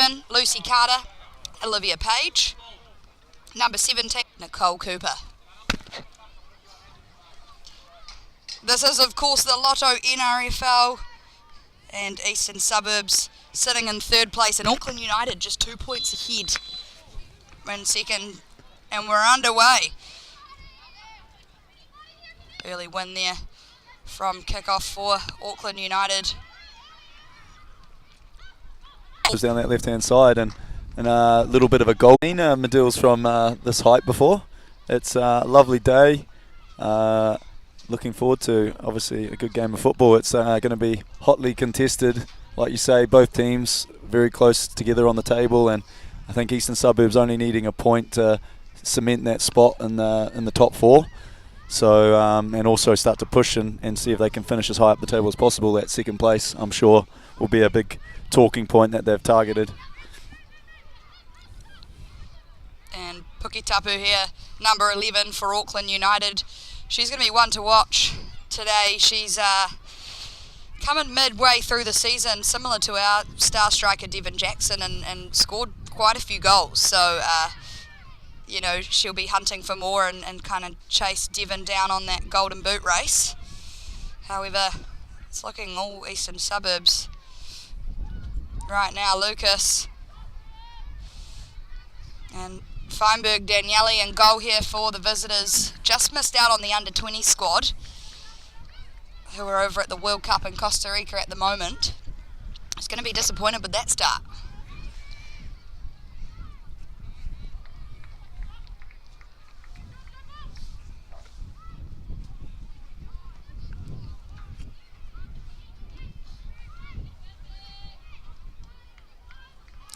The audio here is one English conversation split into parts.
11, Lucy Carter, Olivia Page. Number 17, Nicole Cooper. This is, of course, the Lotto NRFL, and Eastern Suburbs sitting in third place, and Auckland United just 2 points ahead in second, and we're underway. Early win there from kick-off for Auckland United. Down that left-hand side, and a little bit of a goal. Medill's from this height before. It's a lovely day. Looking forward to, obviously, a good game of football. It's going to be hotly contested. Like you say, both teams very close together on the table, and I think Eastern Suburbs only needing a point to cement that spot in the top four. So, and also start to push and see if they can finish as high up the table as possible. That second place, I'm sure, will be a big talking point that they've targeted. And Pukitapu here, number 11 for Auckland United. She's going to be one to watch today. She's coming midway through the season, similar to our star striker Devon Jackson, and scored quite a few goals. So, you know, she'll be hunting for more and kind of chase Devon down on that golden boot race. However, it's looking all Eastern Suburbs right now. Lucas and Feinberg, Daniele in goal here for the visitors. Just missed out on the under-20 squad, who are over at the World Cup in Costa Rica at the moment. It's going to be disappointed with that start.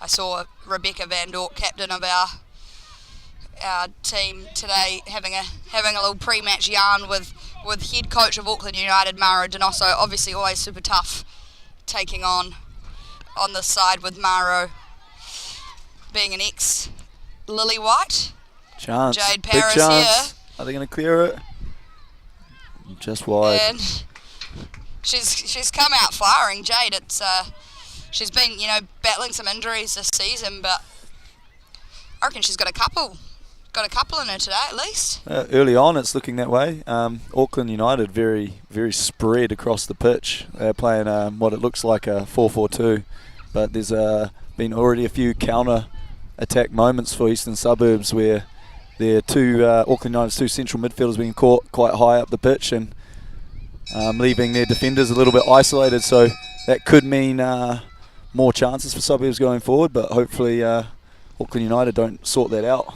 I saw Rebecca Van Dorp, captain of our team today, having a little pre-match yarn with head coach of Auckland United, Maro Donoso. Obviously always super tough taking on this side, with Maro being an ex-Lily White. Chance. Jade Paris big chance. here. Are they going to clear it? Just wide. And she's come out firing, Jade. It's she's been, you know, battling some injuries this season, but I reckon she's got a couple in her today at least. Early on, it's looking that way. Auckland United very, very spread across the pitch. They're playing what it looks like a 4-4-2, but there's been already a few counter-attack moments for Eastern Suburbs where their Auckland United's two central midfielders being caught quite high up the pitch and leaving their defenders a little bit isolated. So that could mean more chances for Suburbs going forward, but hopefully Auckland United don't sort that out.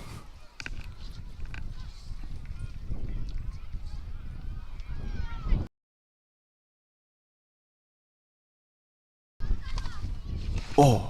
Oh.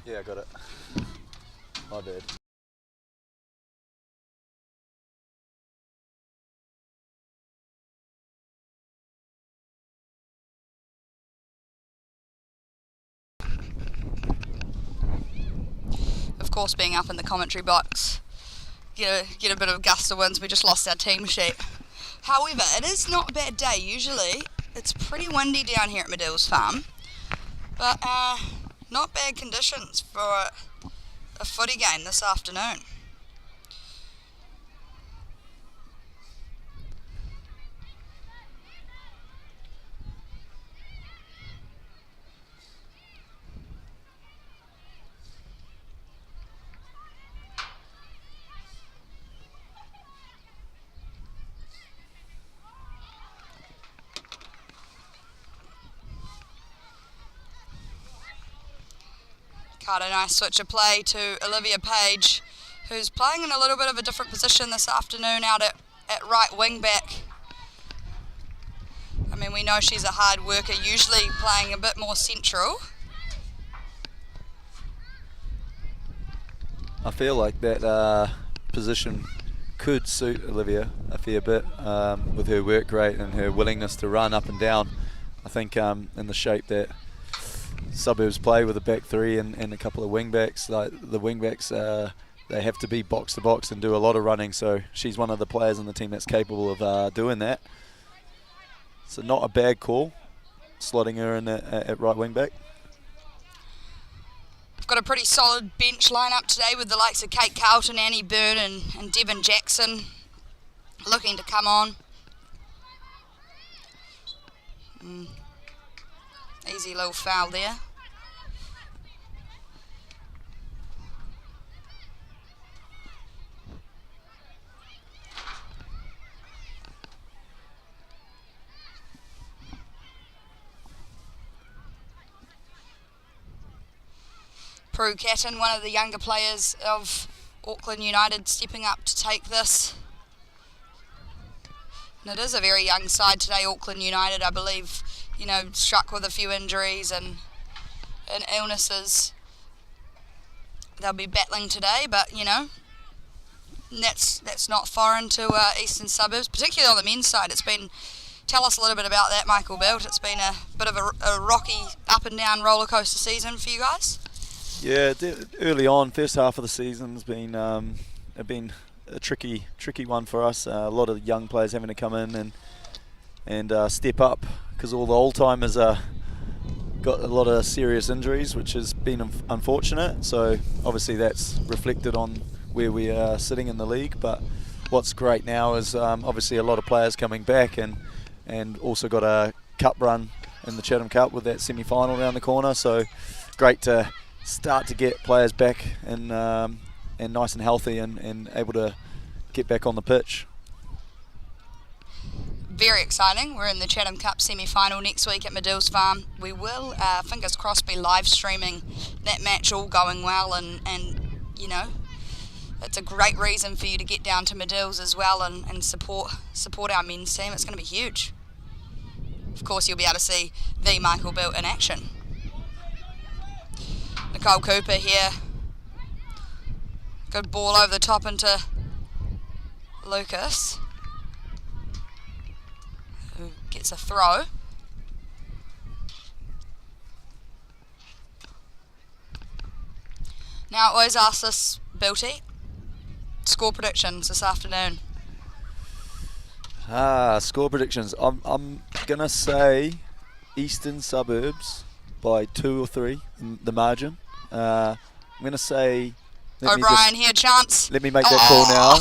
Yeah, I got it. My bad. Of course, being up in the commentary box, get a bit of a gust of winds. We just lost our team sheet. However, it is not a bad day. Usually, it's pretty windy down here at Medill's farm, but not bad conditions for a footy game this afternoon. Carter, nice switch of play to Olivia Page, who's playing in a little bit of a different position this afternoon out at right wing back. I mean, we know she's a hard worker, usually playing a bit more central. I feel like that position could suit Olivia a fair bit with her work rate and her willingness to run up and down. I think in the shape that Suburbs play with a back three and a couple of wing backs, like the wing backs, they have to be box to box and do a lot of running, so she's one of the players in the team that's capable of doing that. So not a bad call, slotting her in at right wing back. We've got a pretty solid bench lineup today with the likes of Kate Carlton, Annie Byrne and Devon Jackson looking to come on. Easy little foul there. Prue Catton, one of the younger players of Auckland United, stepping up to take this. And it is a very young side today, Auckland United, I believe, you know, struck with a few injuries and illnesses. They'll be battling today, but, you know, that's not foreign to Eastern Suburbs, particularly on the men's side. It's been, tell us a little bit about that, Michael Belt. It's been a bit of a rocky up and down roller coaster season for you guys. Yeah, early on, first half of the season's been a tricky one for us. A lot of young players having to come in and step up because all the old timers got a lot of serious injuries, which has been unfortunate. So obviously that's reflected on where we are sitting in the league. But what's great now is obviously a lot of players coming back and also got a cup run in the Chatham Cup with that semi-final around the corner. So great to start to get players back and nice and healthy and able to get back on the pitch. Very exciting. We're in the Chatham Cup semi-final next week at Medill's Farm. We will, fingers crossed, be live streaming that match, all going well, and you know, it's a great reason for you to get down to Medill's as well and support our men's team. It's going to be huge. Of course, you'll be able to see the Michael Bilt in action. Nicole Cooper here. Good ball over the top into Lucas, who gets a throw. Now, I always ask this, Bilty, score predictions this afternoon. Score predictions. I'm gonna say Eastern Suburbs by 2 or 3, the margin. I'm gonna say O'Brien here, chance. Let me make that call now.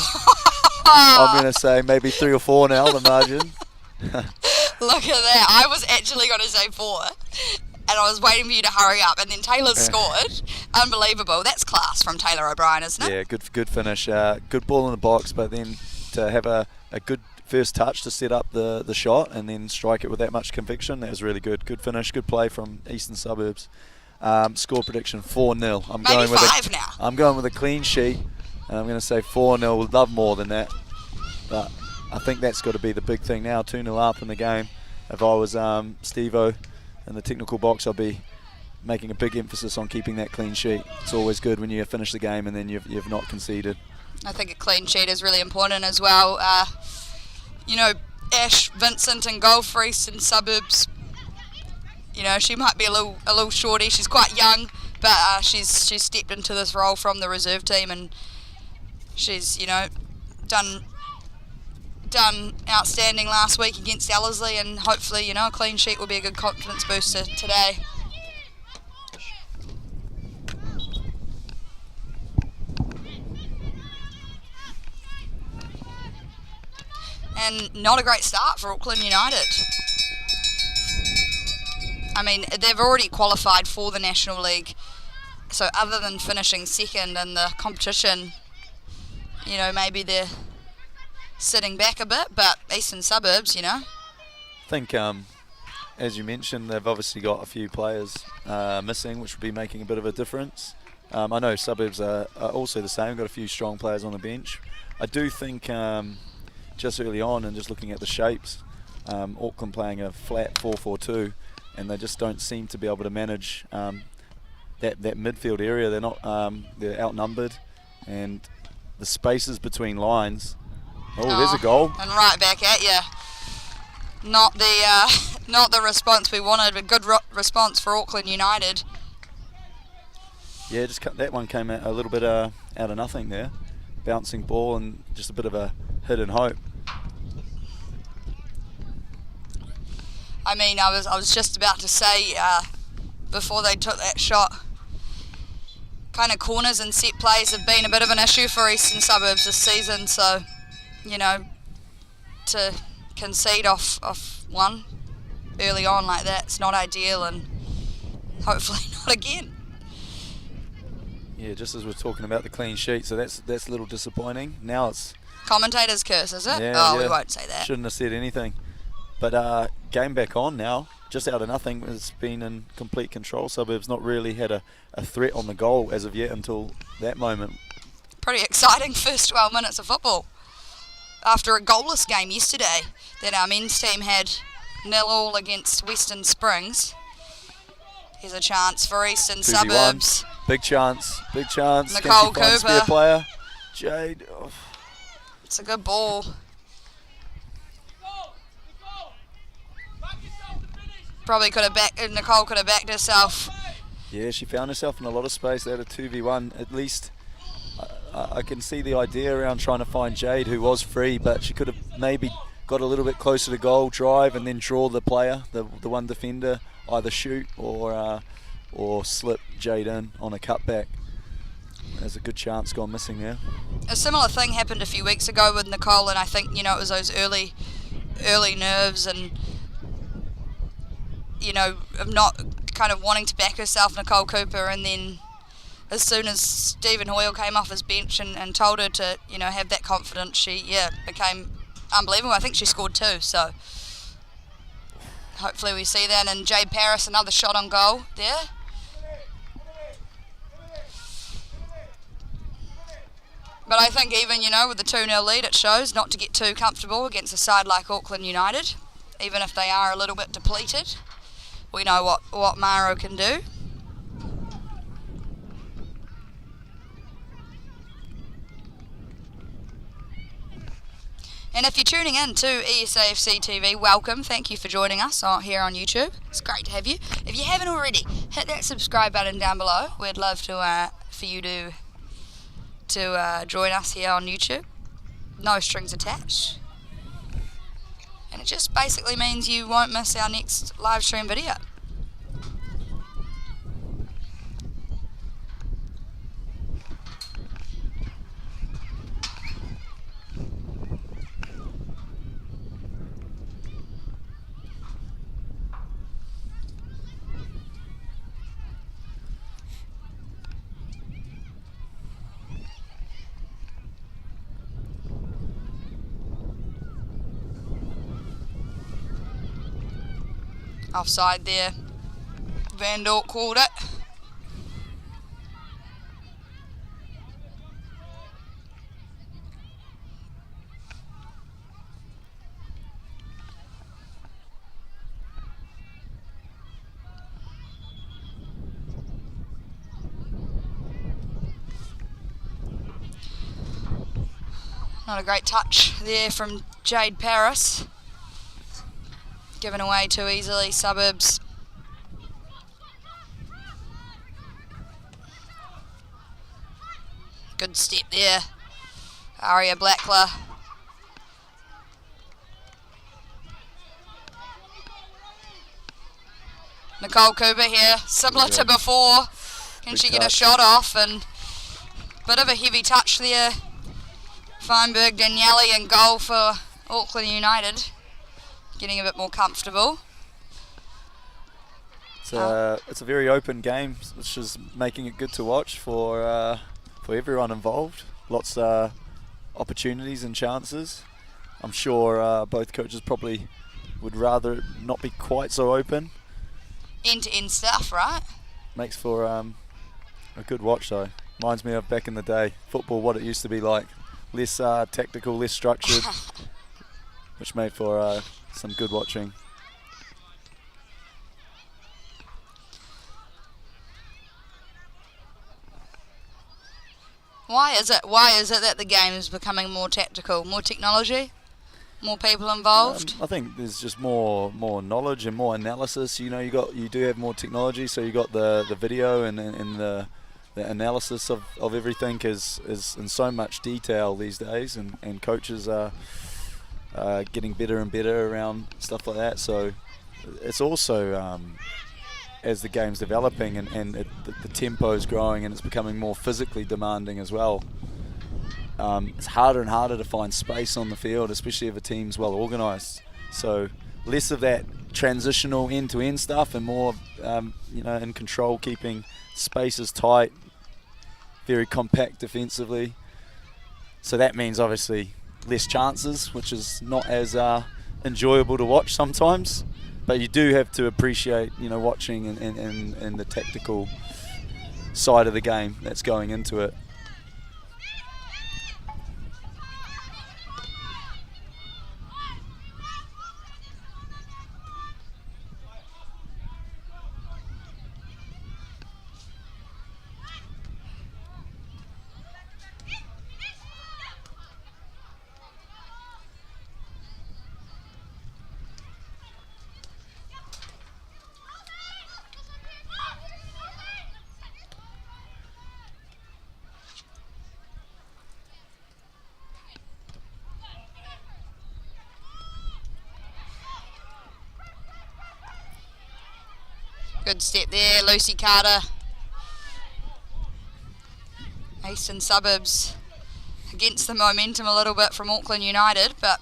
I'm going to say maybe 3 or 4 now, the margin. Look at that. I was actually going to say 4, and I was waiting for you to hurry up, and then Taylor scored. Unbelievable. That's class from Taylor O'Brien, isn't it? Yeah, good finish. Good ball in the box, but then to have a good first touch to set up the shot and then strike it with that much conviction, that was really good. Good finish, good play from Eastern Suburbs. Score prediction 4-0. I'm going with a clean sheet, and I'm going to say 4-0. Would love more than that, but I think that's got to be the big thing now. 2-0 up in the game. If I was Steve-O in the technical box, I'll be making a big emphasis on keeping that clean sheet. It's always good when you finish the game and then you've not conceded. I think a clean sheet is really important as well. You know, Ash Vincent in goal for Eastern Suburbs. You know, she might be a little shorty. She's quite young, but she's stepped into this role from the reserve team, and she's, you know, done outstanding last week against Ellerslie, and hopefully, you know, a clean sheet will be a good confidence booster today. And not a great start for Auckland United. I mean, they've already qualified for the National League, so other than finishing second in the competition, you know, maybe they're sitting back a bit, but Eastern Suburbs, you know. I think, as you mentioned, they've obviously got a few players missing, which will be making a bit of a difference. I know Suburbs are also the same, got a few strong players on the bench. I do think, just early on and just looking at the shapes, Auckland playing a flat 4-4-2, and they just don't seem to be able to manage that midfield area. They're not. They're outnumbered, and the spaces between lines. Oh, there's a goal. And right back at you. Not the response we wanted, but good response for Auckland United. Yeah, that one came out a little bit out of nothing there. Bouncing ball and just a bit of a hidden hope. I mean, I was just about to say before they took that shot, kind of corners and set plays have been a bit of an issue for Eastern Suburbs this season. So, you know, to concede off one early on like that, it's not ideal, and hopefully not again. Yeah, just as we're talking about the clean sheet, so that's a little disappointing. Now it's Commentator's curse, is it? Yeah, we won't say that. Shouldn't have said anything. But game back on now, just out of nothing. It's been in complete control. Suburbs not really had a threat on the goal as of yet until that moment. Pretty exciting first 12 minutes of football. After a goalless game yesterday that our men's team had 0-0 against Western Springs. Here's a chance for Eastern 2v1. Suburbs. Big chance. Nicole Cooper. Spare player. Jade. Oh. It's a good ball. Probably Nicole could have backed herself. Yeah, she found herself in a lot of space. They had a 2v1 at least. I can see the idea around trying to find Jade, who was free, but she could have maybe got a little bit closer to goal, drive, and then draw the player, the one defender, either shoot or slip Jade in on a cutback. There's a good chance gone missing there. A similar thing happened a few weeks ago with Nicole, and I think, you know, it was those early nerves and, you know, of not kind of wanting to back herself, Nicole Cooper, and then as soon as Stephen Hoyle came off his bench and told her to, you know, have that confidence, she became unbelievable. I think she scored 2, so hopefully we see that. And Jade Paris, another shot on goal there. But I think even, you know, with the 2-0 lead, it shows not to get too comfortable against a side like Auckland United, even if they are a little bit depleted. We know what Maro can do. And if you're tuning in to ESAFC TV, welcome. Thank you for joining us here on YouTube. It's great to have you. If you haven't already, hit that subscribe button down below. We'd love to for you to join us here on YouTube. No strings attached. And it just basically means you won't miss our next live stream video. Offside there. Van Dorp called it. Not a great touch there from Jade Paris. Given away too easily, Suburbs. Good step there. Aria Blackler. Nicole Cooper here, similar to before. Can she get a shot off? And bit of a heavy touch there. Feinberg, Daniele in goal for Auckland United. Getting a bit more comfortable. It's a very open game, which is making it good to watch for everyone involved. Lots of opportunities and chances. I'm sure both coaches probably would rather it not be quite so open. End-to-end stuff, right? Makes for a good watch though. Reminds me of back in the day, football, what it used to be like. Less tactical, less structured, which made for some good watching. Why is it that the game is becoming more tactical, more technology, more people involved? I think there's just more knowledge and more analysis. You do have more technology, so you got the video and the analysis of everything is in so much detail these days, and coaches are getting better and better around stuff like that. So it's also as the game's developing and the tempo is growing and it's becoming more physically demanding as well. It's harder and harder to find space on the field, especially if a team's well organised. So less of that transitional end-to-end stuff and more, in control, keeping spaces tight, very compact defensively. So that means obviously less chances, which is not as enjoyable to watch sometimes. But you do have to appreciate, watching and the tactical side of the game that's going into it. Good step there, Lucy Carter. Eastern Suburbs against the momentum a little bit from Auckland United, but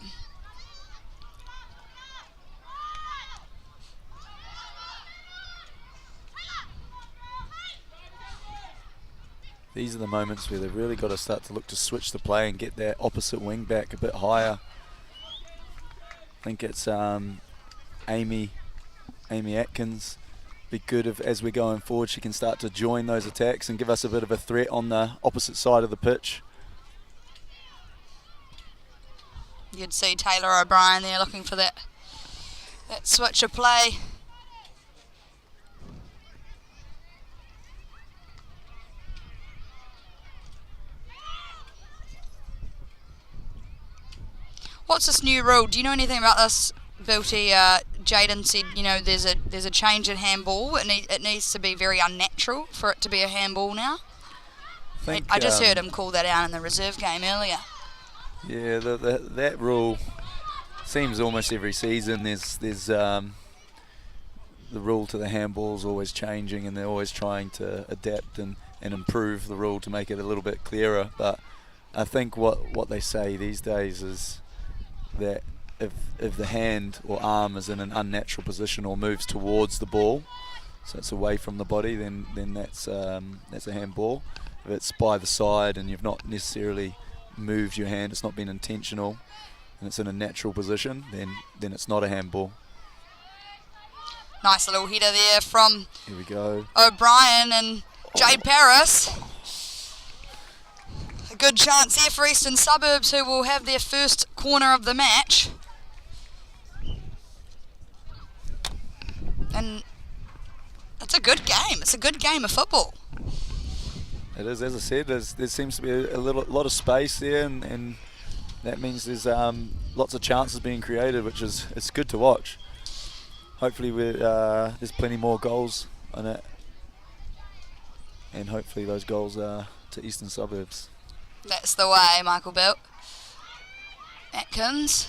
these are the moments where they've really got to start to look to switch the play and get that opposite wing back a bit higher. I think it's Amy Atkins. Be good if, as we're going forward, she can start to join those attacks and give us a bit of a threat on the opposite side of the pitch. You'd see Taylor O'Brien there looking for that switch of play. What's this new rule? Do you know anything about this, Bilty? Jaden said, there's a change in handball. It needs to be very unnatural for it to be a handball now. I just heard him call that out in the reserve game earlier. Yeah, that rule seems almost every season. There's the rule to the handball's always changing, and they're always trying to adapt and improve the rule to make it a little bit clearer. But I think what they say these days is that if the hand or arm is in an unnatural position or moves towards the ball, so it's away from the body, then that's a handball. If it's by the side and you've not necessarily moved your hand, it's not been intentional, and it's in a natural position, then it's not a handball. Nice little header there from Here we go. O'Brien and Jade Paris. A good chance there for Eastern Suburbs, who will have their first corner of the match. And it's a good game. It's a good game of football. It is, as I said, there seems to be a lot of space there, and that means there's lots of chances being created, which is it's good to watch. Hopefully there's plenty more goals on it, and hopefully those goals are to Eastern Suburbs. That's the way, Michael Bilt. Atkins.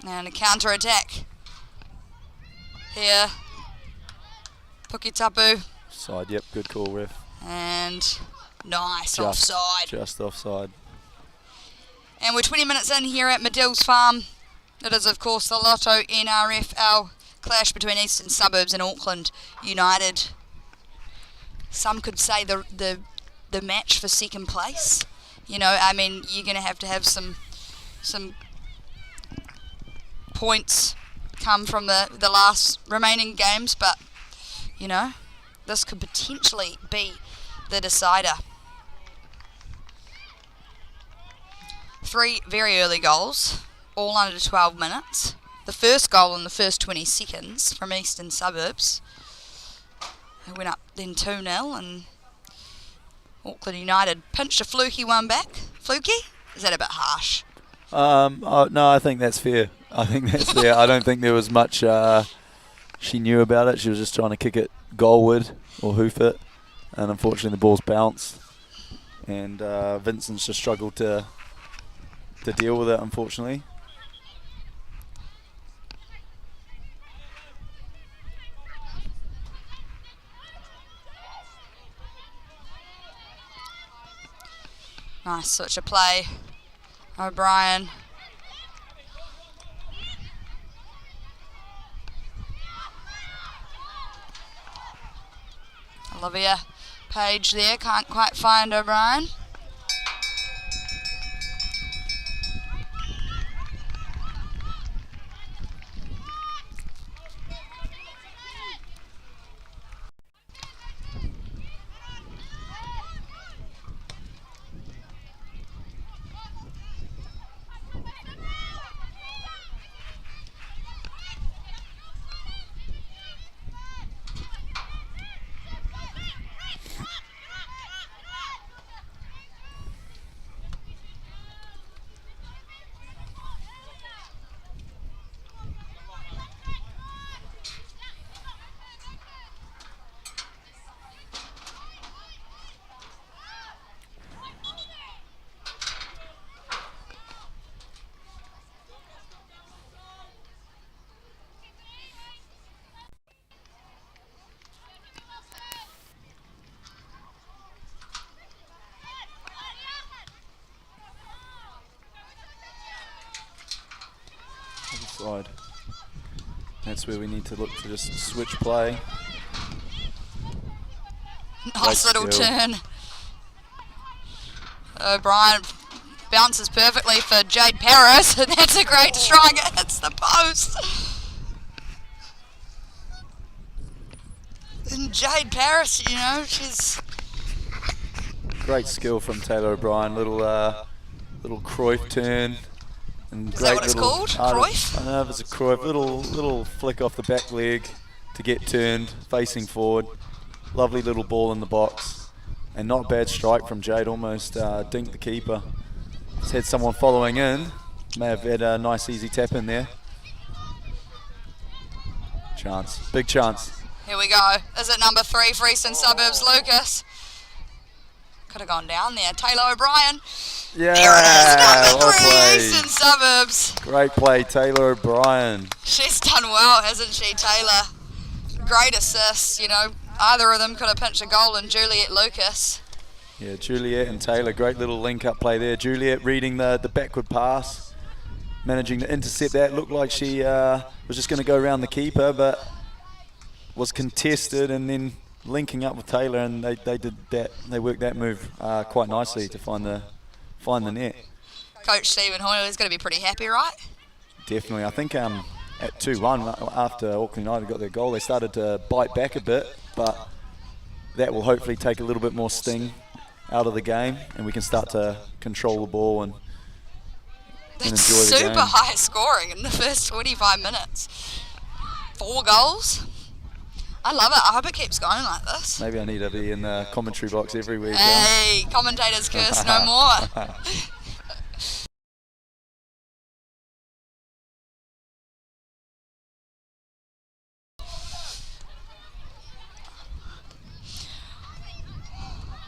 And a counter-attack here. Pukitapu. Side, yep, good call, ref. And nice offside. Just offside. And we're 20 minutes in here at Medill's Farm. It is, of course, the Lotto NRFL clash between Eastern Suburbs and Auckland United. Some could say the match for second place. You're going to have some points come from the last remaining games, but this could potentially be the decider. 3 very early goals, all under 12 minutes. The first goal in the first 20 seconds from Eastern Suburbs. They went up then 2-0 and Auckland United pinched a fluky one back. Fluky? Is that a bit harsh? No, I think that's fair. I don't think there was much she knew about it. She was just trying to kick it goalward or hoof it. And unfortunately the ball's bounced. And Vincent's just struggled to deal with it, unfortunately. Nice switch of play. O'Brien. Olivia Page there, can't quite find O'Brien. Side. That's where we need to look to just switch play. Nice little turn. O'Brien bounces perfectly for Jade Paris, and that's a great strike. It hits the post. And Jade Paris, you know, she's great skill from Taylor O'Brien. Little Cruyff turn. And is that what it's called? Cruyff? I don't know if it's a Cruyff. Little flick off the back leg to get turned, facing forward. Lovely little ball in the box. And not a bad strike from Jade, almost dinked the keeper. Just had someone following in. May have had a nice easy tap in there. Chance, big chance. Here we go. Is it number 3 for Eastern Suburbs, Lucas? Could have gone down there. Taylor O'Brien. Yeah, there it is, number 3, play. Eastern Suburbs. Great play, Taylor O'Brien. She's done well, hasn't she, Taylor? Great assists, you know. Either of them could have pinched a goal in Juliet Lucas. Yeah, Juliet and Taylor, great little link-up play there. Juliet reading the backward pass, managing to intercept that. Looked like she was just going to go around the keeper, but was contested and then linking up with Taylor, and they did that. They worked that move quite nicely to find the net. Coach Stephen Hoyle is going to be pretty happy, right? Definitely. I think at 2-1, after Auckland United got their goal, they started to bite back a bit, but that will hopefully take a little bit more sting out of the game, and we can start to control the ball and enjoy the game. Super high scoring in the first 25 minutes. 4 goals. I love it. I hope it keeps going like this. Maybe I need to be in the commentary box every week. Hey, commentators curse no more.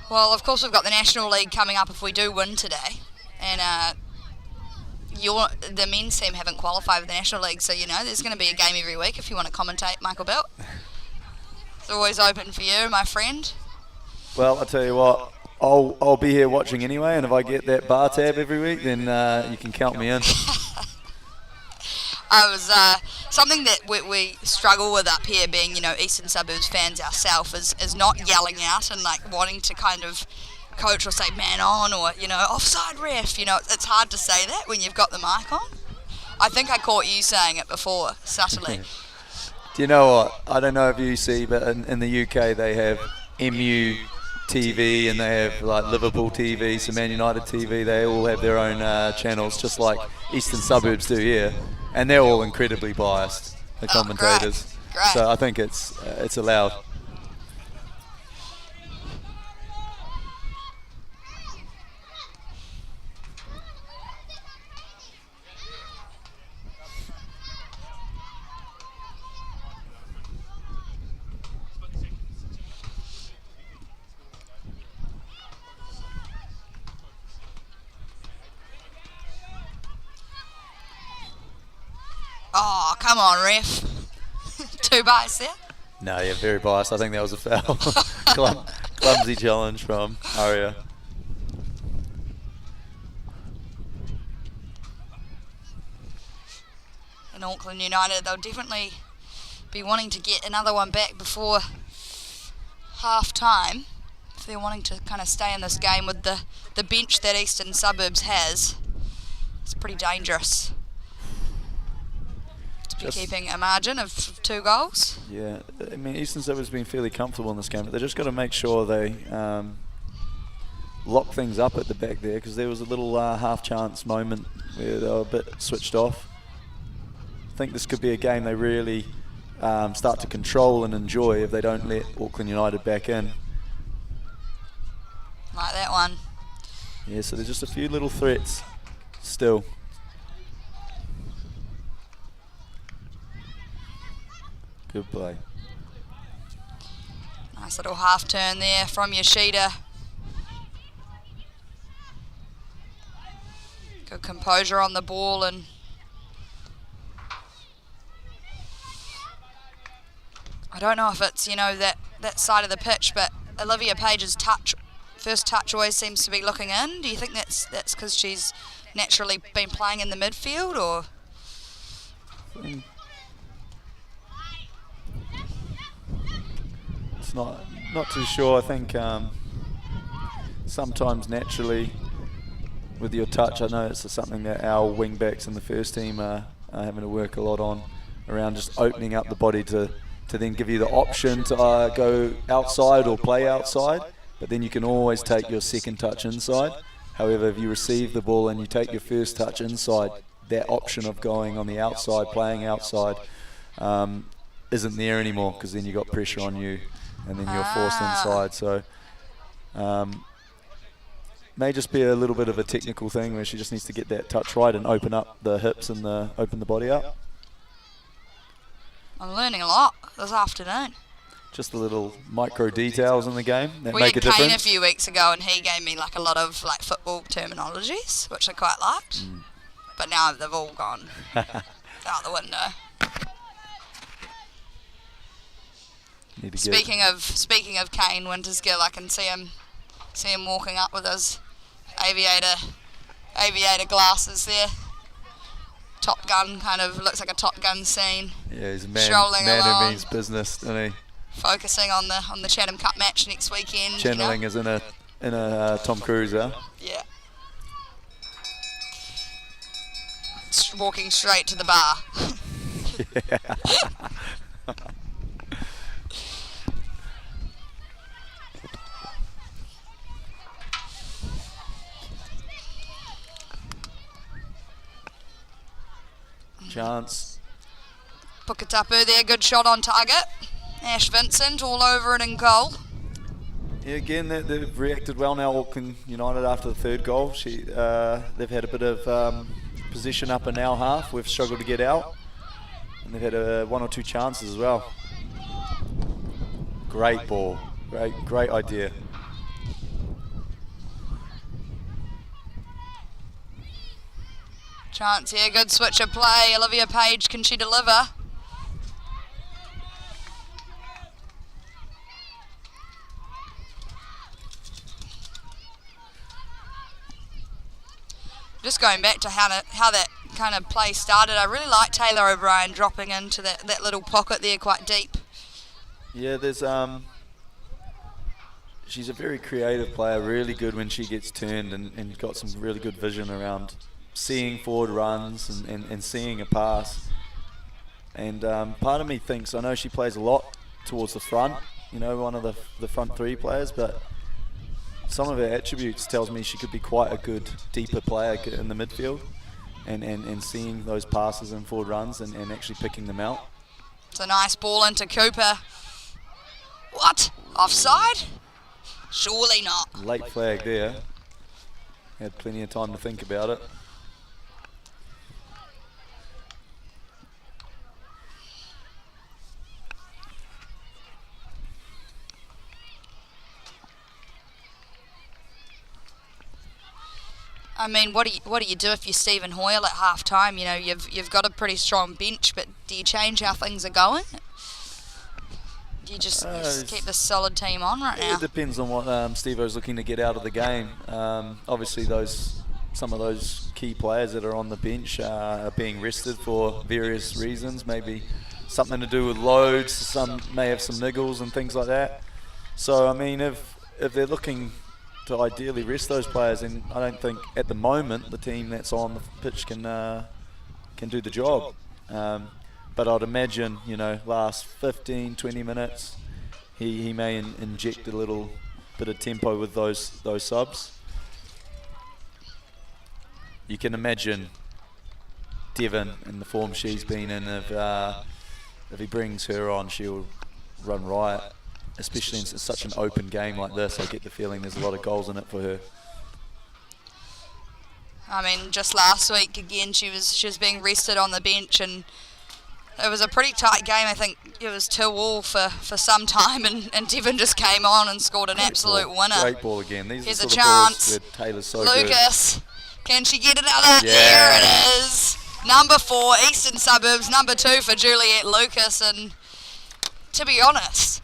Well, of course, we've got the National League coming up if we do win today. And the men's team haven't qualified for the National League, so, you know, there's going to be a game every week if you want to commentate, Michael Belt. It's always open for you, my friend. Well, I'll tell you what, I'll be here watching anyway, and if I get that bar tab every week, then you can count me in. I was something that we struggle with up here, being, you know, Eastern Suburbs fans ourselves, is not yelling out and like wanting to kind of coach or say man on or, you know, offside ref. You know, it's hard to say that when you've got the mic on. I think I caught you saying it before subtly. Do you know what? I don't know if you see, but in the UK they have MU TV, and they have like Liverpool TV, some Man United TV. They all have their own channels, just like Eastern Suburbs do here, and they're all incredibly biased, the commentators. Great. So I think it's allowed. Oh, come on, ref. 2 bites there. No, yeah, very biased. I think that was a foul. Clumsy challenge from Aria. In Auckland United, they'll definitely be wanting to get another one back before half-time if they're wanting to kind of stay in this game with the bench that Eastern Suburbs has. It's pretty dangerous to be keeping a margin of 2 goals. Yeah, I mean, Eastern Suburbs have been fairly comfortable in this game, but they've just got to make sure they lock things up at the back there, because there was a little half-chance moment where they were a bit switched off. I think this could be a game they really start to control and enjoy if they don't let Auckland United back in. Like that one. Yeah, so there's just a few little threats still. Good play. Nice little half turn there from Yoshida. Good composure on the ball, and I don't know if it's, you know, that side of the pitch, but Olivia Page's first touch always seems to be looking in. Do you think that's because she's naturally been playing in the midfield, or? It's not too sure. I think sometimes naturally with your touch, I know it's something that our wing backs in the first team are having to work a lot on, around just opening up the body to then give you the option to go outside or play outside, but then you can always take your second touch inside. However, if you receive the ball and you take your first touch inside, that option of going on the outside, playing outside, isn't there anymore, because then you got pressure on you and then you're forced inside. So may just be a little bit of a technical thing where she just needs to get that touch right and open up the hips and open the body up. I'm learning a lot this afternoon. Just the little micro details in the game that we make a had Kane difference. a few weeks ago, and he gave me like a lot of like football terminologies, which I quite liked. But now they've all gone out the window. Speaking of Kane Wintersgill, I can see him walking up with his aviator glasses there. Top Gun, kind of looks like a Top Gun scene. Yeah, he's a man who means business, doesn't he? Focusing on the Chatham Cup match next weekend. Channeling is in a Tom Cruise, huh? Yeah. Walking straight to the bar. Yeah. Chance. Puketapu there, good shot on target. Ash Vincent all over it in goal. Yeah, again, they've reacted well now, Auckland United, after the third goal. They've had a bit of possession up in our half. We've struggled to get out. And they've had 1 or 2 chances as well. Great ball. Great idea. Chance here, good switch of play. Olivia Page, can she deliver? Just going back to how that kind of play started, I really like Taylor O'Brien dropping into that little pocket there quite deep. Yeah, she's a very creative player, really good when she gets turned, and got some really good vision around seeing forward runs and seeing a pass. And part of me thinks, I know she plays a lot towards the front, one of the front 3 players, but some of her attributes tells me she could be quite a good deeper player in the midfield, and seeing those passes and forward runs and actually picking them out. It's a nice ball into Cooper. What? Offside? Surely not. Late flag there. Had plenty of time to think about it. I mean, what do you do if you're Stephen Hoyle at half time? You know, you've got a pretty strong bench, but do you change how things are going? Do you just keep this solid team on right now? It depends on what Steve-O's looking to get out of the game. Obviously, some of those key players that are on the bench are being rested for various reasons. Maybe something to do with loads. Some may have some niggles and things like that. So, I mean, if they're looking to ideally rest those players, and I don't think at the moment the team that's on the pitch can do the job. But I'd imagine, you know, last 15, 20 minutes, he may inject a little bit of tempo with those subs. You can imagine Devon in the form she's been in. If he brings her on, she'll run riot. Especially in such an open game like this, I get the feeling there's a lot of goals in it for her. I mean, just last week again, she was being rested on the bench, and it was a pretty tight game. I think it was 2-2 for some time, and Devon just came on and scored an absolute winner. Great ball again. These Here's are a the sort of chance. balls where Taylor's so Lucas, can she get another? Yeah. There it is. Number 4, Eastern Suburbs. Number 2 for Juliet Lucas. And to be honest,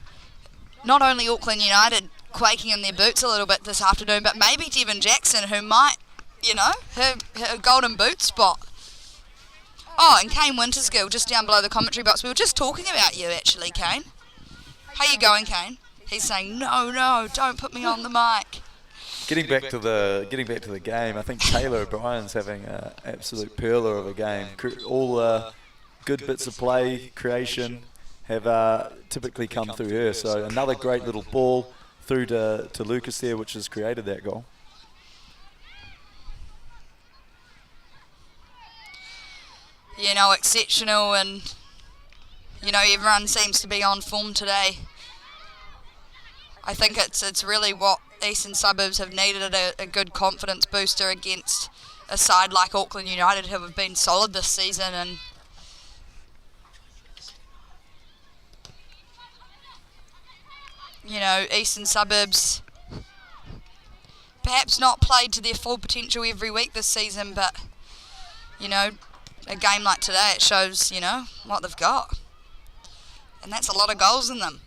not only Auckland United quaking in their boots a little bit this afternoon, but maybe Devon Jackson, who might, you know, her golden boot spot. Oh, and Kane Wintersgill just down below the commentary box. We were just talking about you, actually, Kane. How you going, Kane? He's saying, no, don't put me on the mic. Getting back to the game, I think Taylor O'Brien's having an absolute perler of a game. All good bits of play, creation have typically come through her. So another great little ball through to Lucas there, which has created that goal. You know, exceptional, and you know, everyone seems to be on form today. I think it's really what Eastern Suburbs have needed, a good confidence booster against a side like Auckland United, who have been solid this season. And you know, Eastern Suburbs perhaps not played to their full potential every week this season, but you know, a game like today, it shows, you know, what they've got. And that's a lot of goals in them.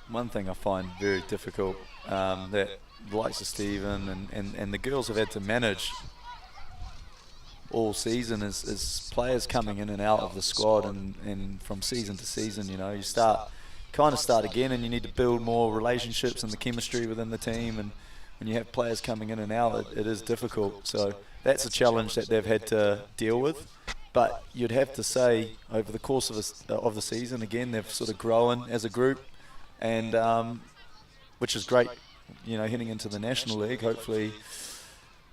One thing I find very difficult, that the likes of Stephen and the girls have had to manage all season is players coming in and out of the squad, and from season to season, you know, you start again, and you need to build more relationships and the chemistry within the team, and when you have players coming in and out, it is difficult. So that's a challenge that they've had to deal with. But you'd have to say over the course of the season, again, they've sort of grown as a group, and which is great, you know, heading into the National League. Hopefully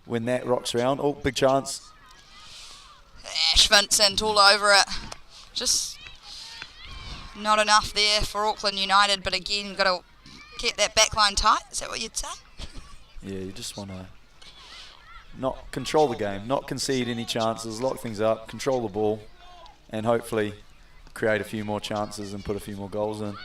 when that rocks around, big chance. Ash Vincent all over it. Just not enough there for Auckland United, but again, you've got to keep that back line tight. Is that what you'd say? Yeah, you just want to not control the game, not concede any chances, lock things up, control the ball, and hopefully create a few more chances and put a few more goals in.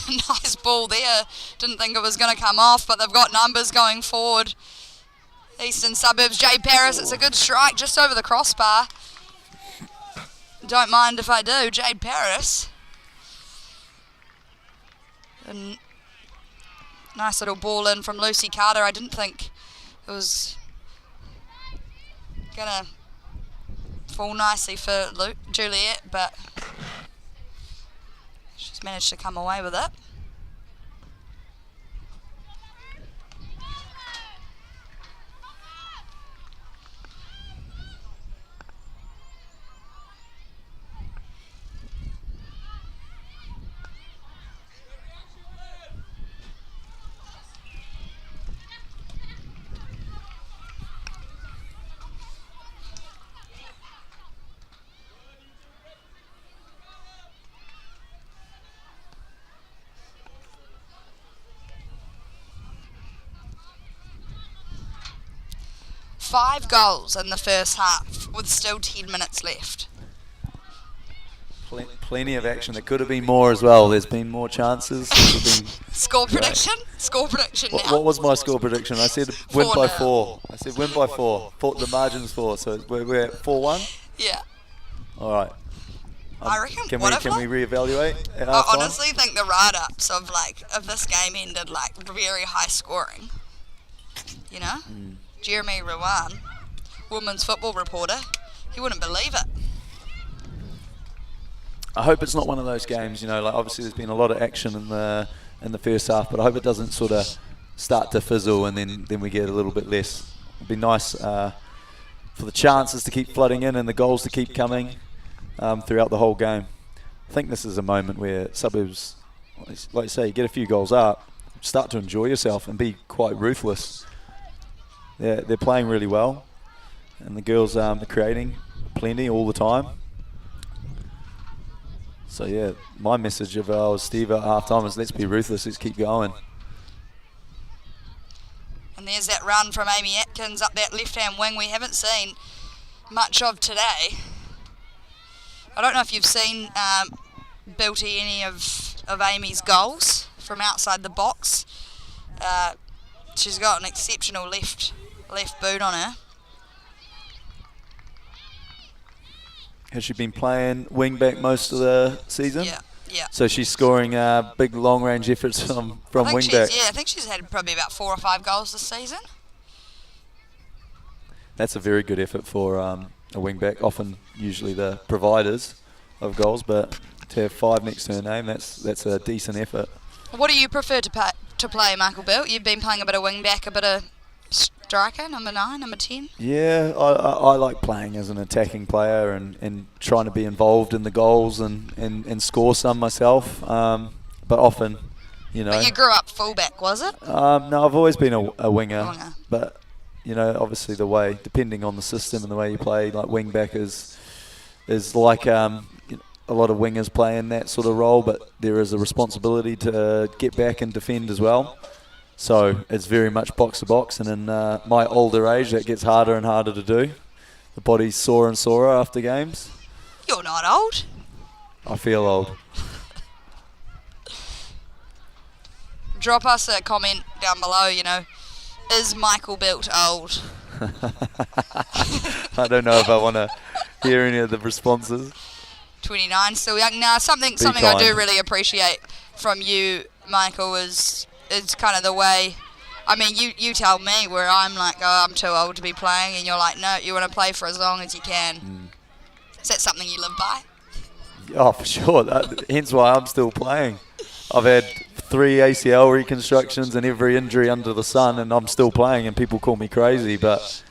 Nice ball there. Didn't think it was going to come off, but they've got numbers going forward. Eastern Suburbs, Jade Paris, it's a good strike just over the crossbar. Don't mind if I do. Jade Paris. And nice little ball in from Lucy Carter. I didn't think it was going to fall nicely for Juliet, but she's managed to come away with it. 5 goals in the first half with still 10 minutes left. Plenty of action. There could have been more as well. There's been more chances. Score prediction? Score prediction now. What was my score prediction? I said win by 4-0. 4. I said win by 4. The margin's 4. So we're at 4-1? Yeah. All right. I reckon. Can we reevaluate at I half time? honestly think the write-ups of if this game ended very high scoring, you know, Jeremy Rowan, women's football reporter, he wouldn't believe it. I hope it's not one of those games, obviously there's been a lot of action in the first half, but I hope it doesn't sort of start to fizzle and then we get a little bit less. It'd be nice for the chances to keep flooding in and the goals to keep coming throughout the whole game. I think this is a moment where suburbs, like you say, you get a few goals up, start to enjoy yourself and be quite ruthless. They're playing really well, and the girls are creating plenty all the time. So yeah, my message of Steve at half time is let's be ruthless, let's keep going. And there's that run from Amy Atkins up that left-hand wing we haven't seen much of today. I don't know if you've seen Builty any of Amy's goals from outside the box. She's got an exceptional left boot on her. Has she been playing wing back most of the season? Yeah. So she's scoring big long range efforts from wing back. Yeah, I think she's had probably about 4 or 5 goals this season. That's a very good effort for a wing back. Often, usually the providers of goals, but to have 5 next to her name, that's a decent effort. What do you prefer to play, Michael Bilt? You've been playing a bit of wing back, a bit of striker, number 9, number 10? Yeah, I like playing as an attacking player and trying to be involved in the goals and score some myself. But often, But you grew up fullback, was it? No, I've always been a winger. But, obviously the way, depending on the system and the way you play, like wing back is like a lot of wingers play in that sort of role, but there is a responsibility to get back and defend as well. So it's very much box to box, and in my older age, that gets harder and harder to do. The body's sore and sorer after games. You're not old. I feel old. Drop us a comment down below, is Michael Bilt old? I don't know if I want to hear any of the responses. 29, still young. Now, something I do really appreciate from you, Michael, is kind of the way, you tell me where I'm like, oh, I'm too old to be playing, and you're like, no, you want to play for as long as you can. Is that something you live by? Oh, for sure. Hence why I'm still playing. I've had 3 ACL reconstructions and every injury under the sun, and I'm still playing, and people call me crazy, but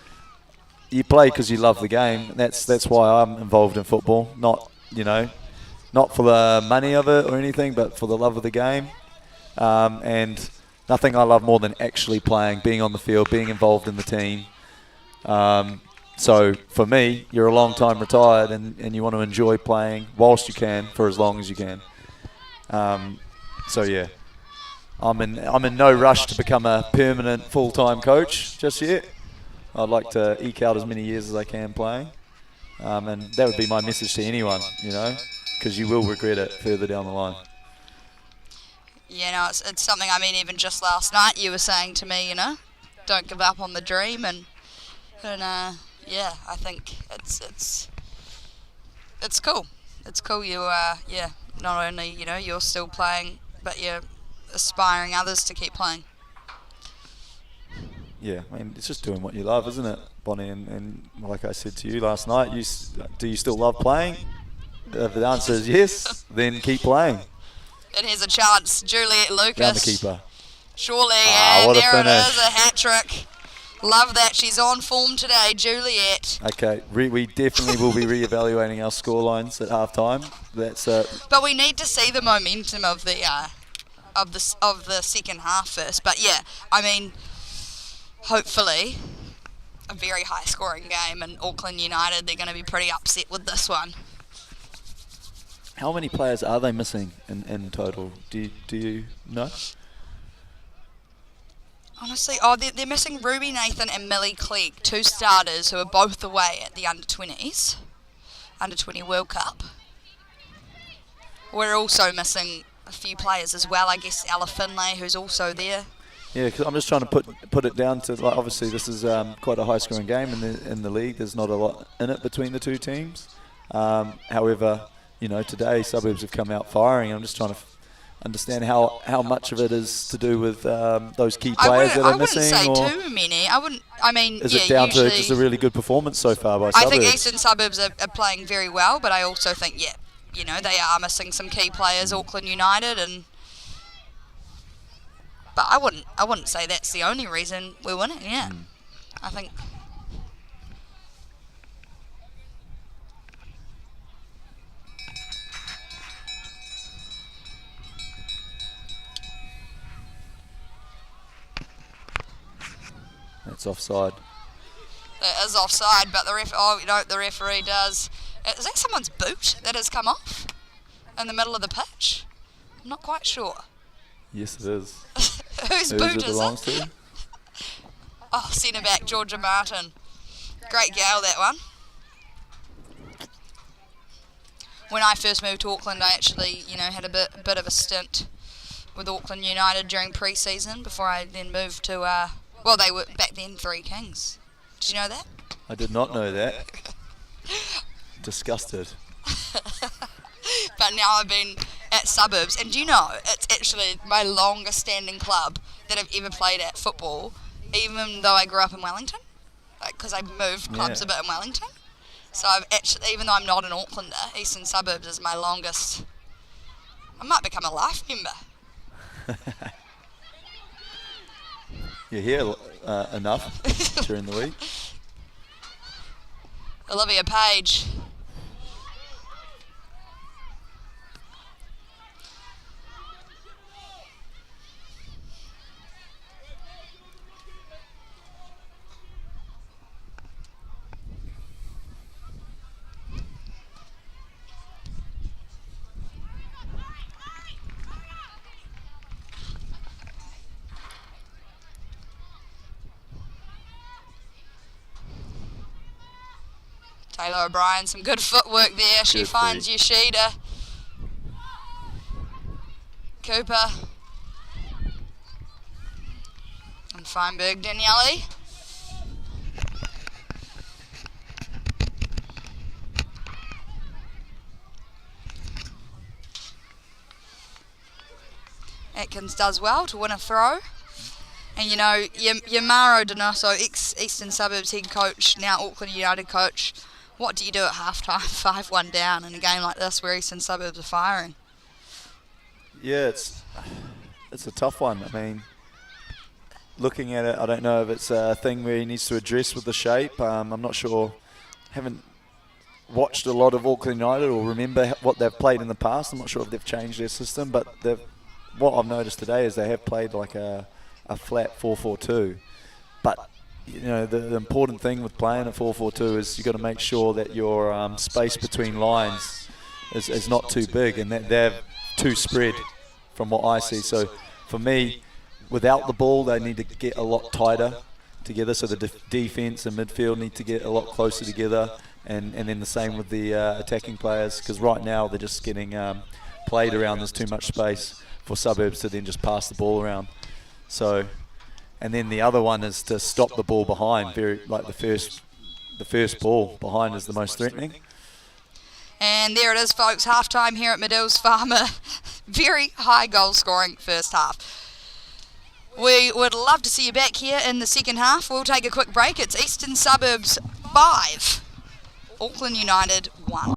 you play because you love the game. That's why I'm involved in football, not for the money of it or anything, but for the love of the game. And nothing I love more than actually playing, being on the field, being involved in the team. So for me, you're a long time retired and you want to enjoy playing whilst you can for as long as you can. So yeah, I'm in no rush to become a permanent full-time coach just yet. I'd like to eke out as many years as I can playing. And that would be my message to anyone, because you will regret it further down the line. It's something, even just last night you were saying to me, don't give up on the dream, and I think it's cool. It's cool you not only, you're still playing, but you're aspiring others to keep playing. Yeah, it's just doing what you love, isn't it, Bonnie? And like I said to you last night, do you still love playing? If the answer is yes, then keep playing. It has a chance. Juliet Lucas. Round the keeper. Surely, and there it is, a hat-trick. Love that. She's on form today, Juliet. Okay, we definitely will be re-evaluating our scorelines at half-time. But we need to see the momentum of the second half first. But yeah, hopefully a very high-scoring game, and Auckland United, they're going to be pretty upset with this one. How many players are they missing in total? Do you know? Honestly, they're missing Ruby Nathan and Millie Clegg, 2 starters who are both away at the under-20s, under-20 World Cup. We're also missing a few players as well. I guess Ella Finlay, who's also there. Yeah, because I'm just trying to put it down to, like, obviously this is quite a high-scoring game in the league. There's not a lot in it between the two teams. However, you know, today Suburbs have come out firing. I'm just trying to understand how much of it is to do with those key players that are missing. I wouldn't say too many. Is it down to just a really good performance so far by Suburbs? I think Eastern Suburbs are playing very well, but I also think, you know, they are missing some key players, Auckland United, but I wouldn't say that's the only reason we're winning. Yeah, I think. That's offside. It is offside, but the referee does. Is that someone's boot that has come off in the middle of the pitch? I'm not quite sure. Yes, it is. Whose boot it belongs to? Oh, centre back Georgia Martin. Great goal, that one. When I first moved to Auckland, I actually, you know, had a bit of a stint with Auckland United during pre-season before I then moved to, well, they were back then 3 Kings. Did you know that? I did not know that. Disgusted. But now I've been at Suburbs, and do you know, it's actually my longest standing club that I've ever played at football, even though I grew up in Wellington, because I moved clubs a bit in Wellington. So I've actually, even though I'm not an Aucklander, Eastern Suburbs is my longest. I might become a life member. You're here enough during the week. Olivia Page. Taylor O'Brien, some good footwork there. She finds Yoshida. Cooper. And Feinberg Daniele. Atkins does well to win a throw. And you know, Yamaro Donoso, ex-Eastern Suburbs head coach, now Auckland United coach, what do you do at half-time, 5-1 down in a game like this where Eastern Suburbs are firing? Yeah, it's a tough one. I mean, looking at it, I don't know if it's a thing where he needs to address with the shape. I'm not sure. Haven't watched a lot of Auckland United or remember what they've played in the past. I'm not sure if they've changed their system, but what I've noticed today is they have played like a flat 4-4-2. But you know, the important thing with playing a 4-4-2 is you've got to make sure that your space between lines is not too big and that they're too spread from what I see. So for me, without the ball, they need to get a lot tighter together. So the defense and midfield need to get a lot closer together, and then the same with the attacking players, because right now they're just getting played around. There's too much space for Suburbs to then just pass the ball around. So, and then the other one is to stop the ball behind. The first ball behind is the most threatening. And there it is, folks. Half-time here at Medill's Farmer. Very high goal scoring first half. We would love to see you back here in the second half. We'll take a quick break. It's Eastern Suburbs 5, Auckland United 1.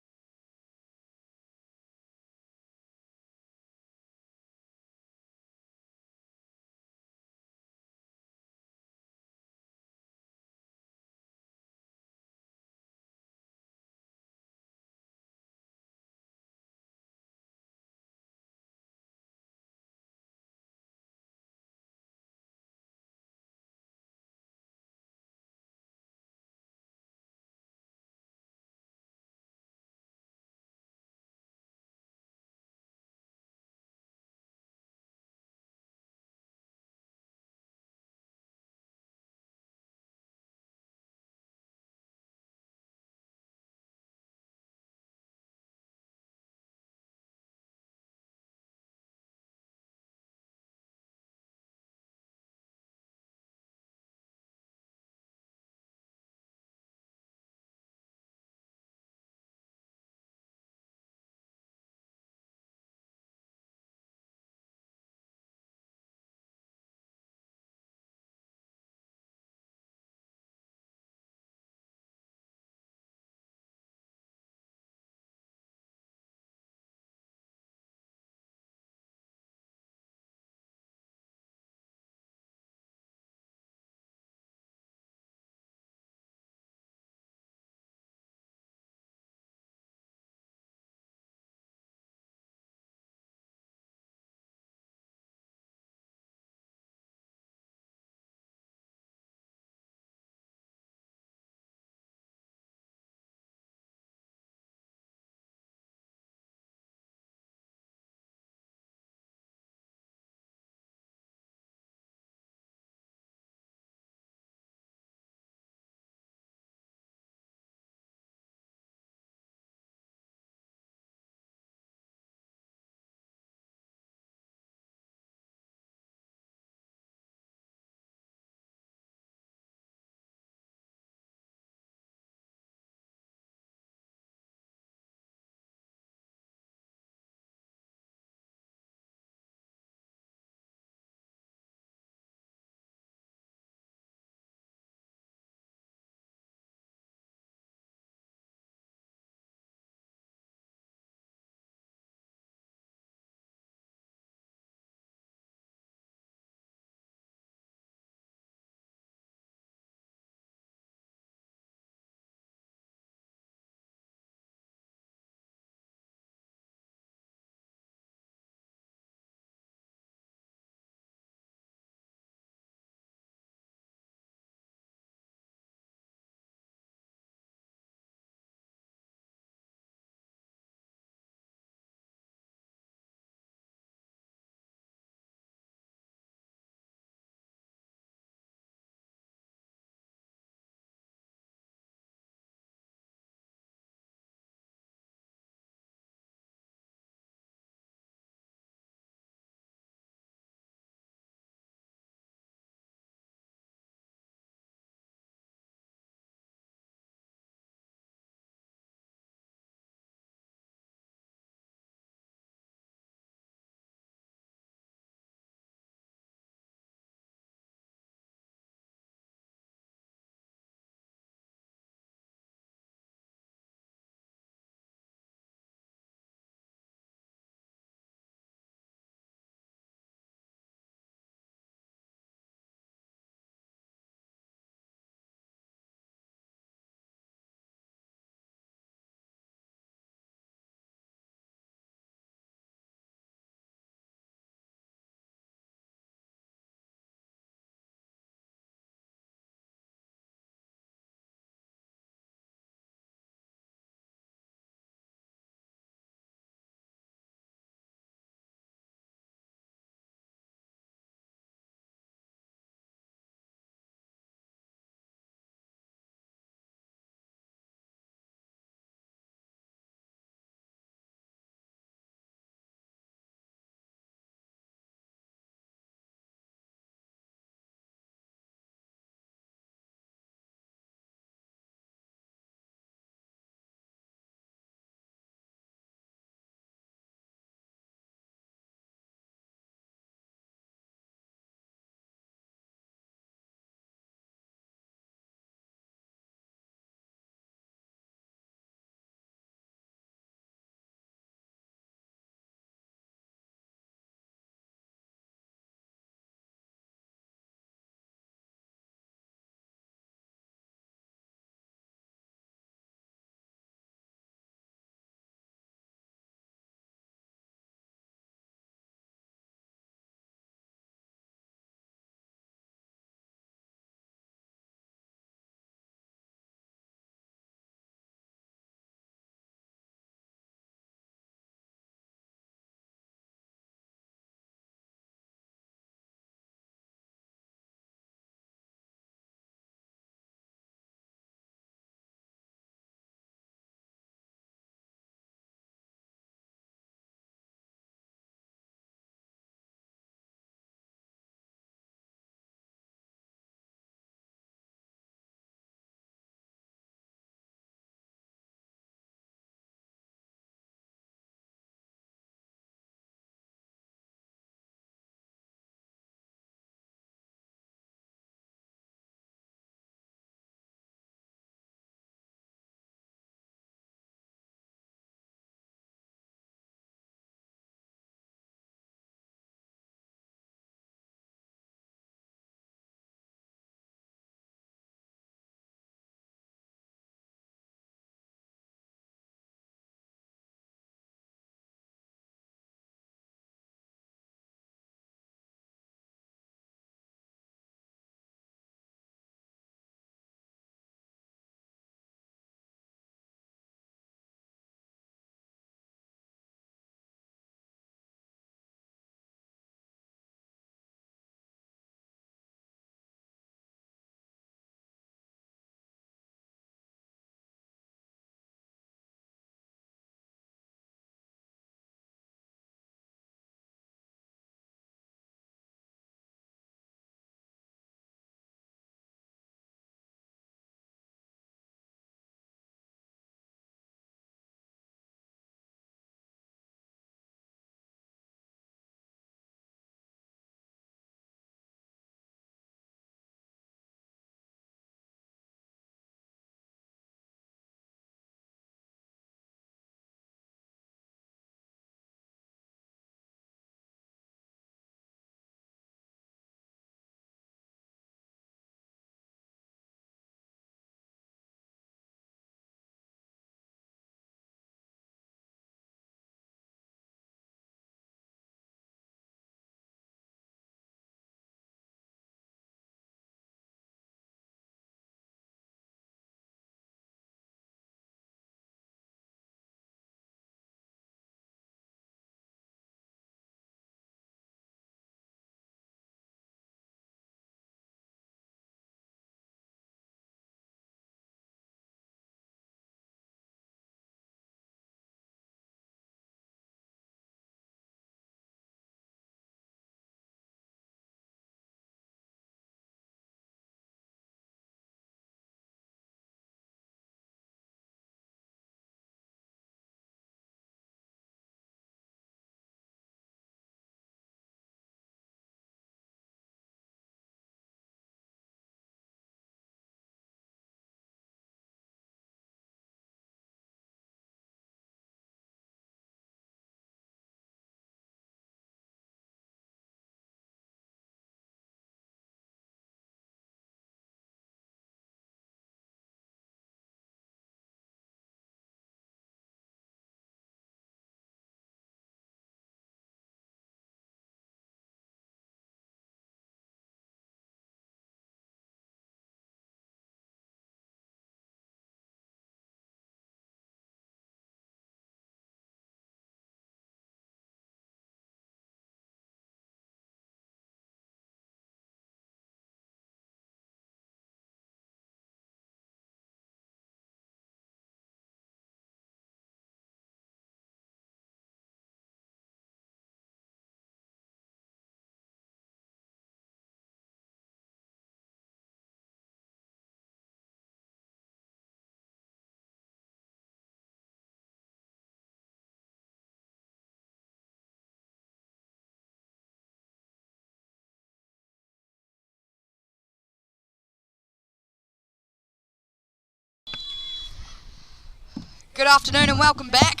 Good afternoon and welcome back.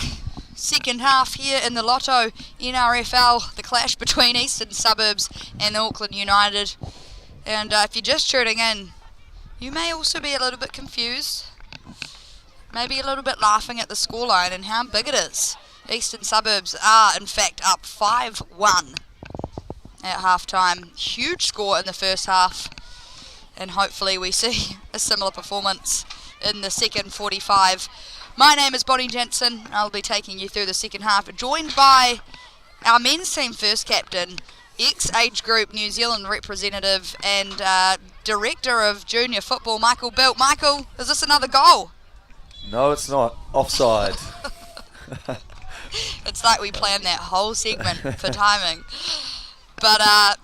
Second half here in the Lotto NRFL, the clash between Eastern Suburbs and Auckland United. And if you're just tuning in, you may also be a little bit confused, maybe a little bit laughing at the scoreline and how big it is. Eastern Suburbs are in fact up 5-1 at half time. Huge score in the first half, and hopefully we see a similar performance in the second 45. My name is Bonnie Jensen. I'll be taking you through the second half, joined by our men's team first captain, ex-age group New Zealand representative and director of junior football, Michael Bilt. Michael, is this another goal? No, it's not. Offside. It's like we planned that whole segment for timing. But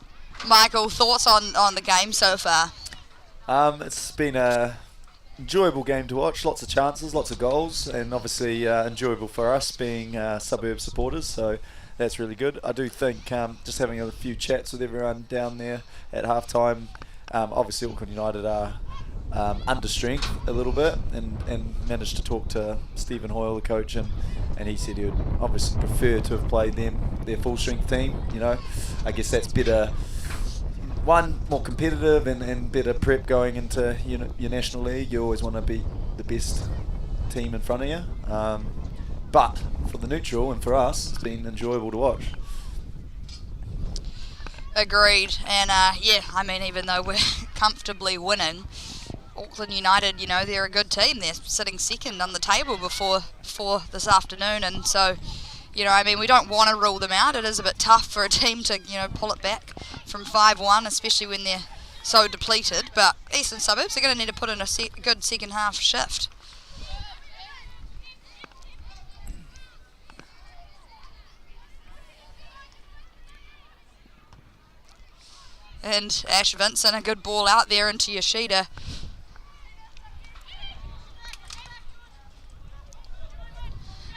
Michael, thoughts on the game so far? It's been a enjoyable game to watch. Lots of chances, lots of goals, and obviously enjoyable for us being suburb supporters. So that's really good. I do think just having a few chats with everyone down there at half time. Obviously Auckland United are under strength a little bit, and managed to talk to Stephen Hoyle, the coach, and he said he would obviously prefer to have played their full strength team. You know, I guess that's better. One, more competitive and better prep going into your National League. You always want to be the best team in front of you. But for the neutral and for us, it's been enjoyable to watch. Agreed. And even though we're comfortably winning, Auckland United, they're a good team. They're sitting second on the table before this afternoon, and so we don't want to rule them out. It is a bit tough for a team to pull it back from 5-1, especially when they're so depleted. But Eastern Suburbs are going to need to put in a good second half shift. And Ash Vincent, a good ball out there into Yoshida.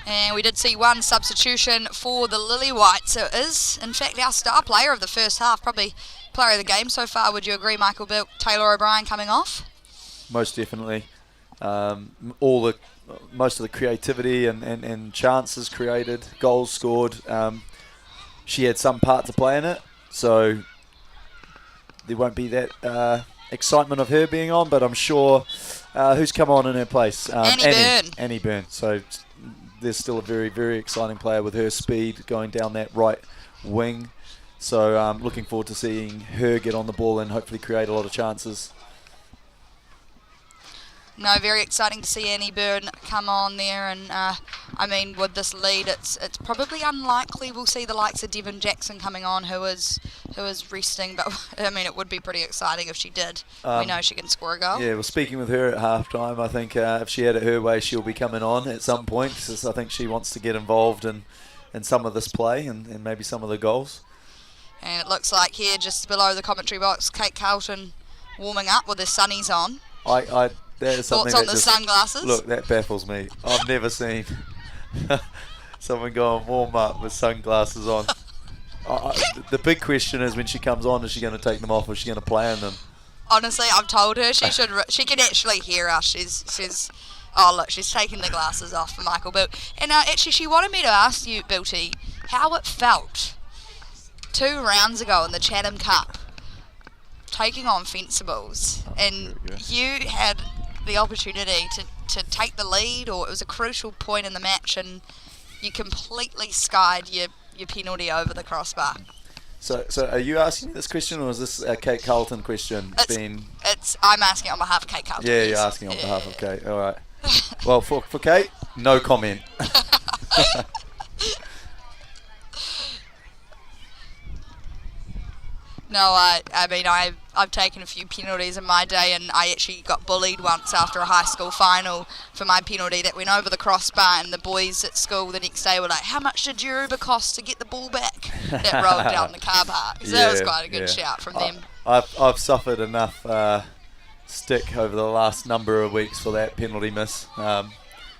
And we did see one substitution for the Lily Whites. So it is, in fact, our star player of the first half, probably player of the game so far. Would you agree, Michael Bilt? Taylor O'Brien coming off? Most definitely. Most of the creativity and chances created, goals scored. She had some part to play in it, so there won't be that excitement of her being on, but I'm sure who's come on in her place? Annie Byrne. So there's still a very, very exciting player with her speed going down that right wing. So looking forward to seeing her get on the ball and hopefully create a lot of chances. No, very exciting to see Annie Byrne come on there, and with this lead, it's probably unlikely we'll see the likes of Devon Jackson coming on, who is resting. But it would be pretty exciting if she did. We know she can score a goal. Yeah, well, speaking with her at halftime, I think if she had it her way, she'll be coming on at some point, because I think she wants to get involved in some of this play and maybe some of the goals. And it looks like here, just below the commentary box, Kate Carlton warming up with her sunnies on. That is thoughts on the sunglasses? Look, that baffles me. I've never seen someone go and warm up with sunglasses on. The big question is, when she comes on, is she going to take them off, or is she going to play in them? Honestly, I've told her she should. She can actually hear us. She's taking the glasses off for Michael Bilt. And actually, she wanted me to ask you, Bilty, how it felt 2 rounds ago in the Chatham Cup, taking on Fencibles, and you had the opportunity to take the lead, or it was a crucial point in the match, and you completely skied your penalty over the crossbar. So are you asking this question, or is this a Kate Carlton question? I'm asking on behalf of Kate Carlton. Yeah, you're asking on behalf of Kate. All right. Well, for Kate, no comment. No, I've taken a few penalties in my day, and I actually got bullied once after a high school final for my penalty that went over the crossbar, and the boys at school the next day were like, "How much did your Uber cost to get the ball back?" That rolled down the car park. So that was quite a good shout from them. I've suffered enough stick over the last number of weeks for that penalty miss.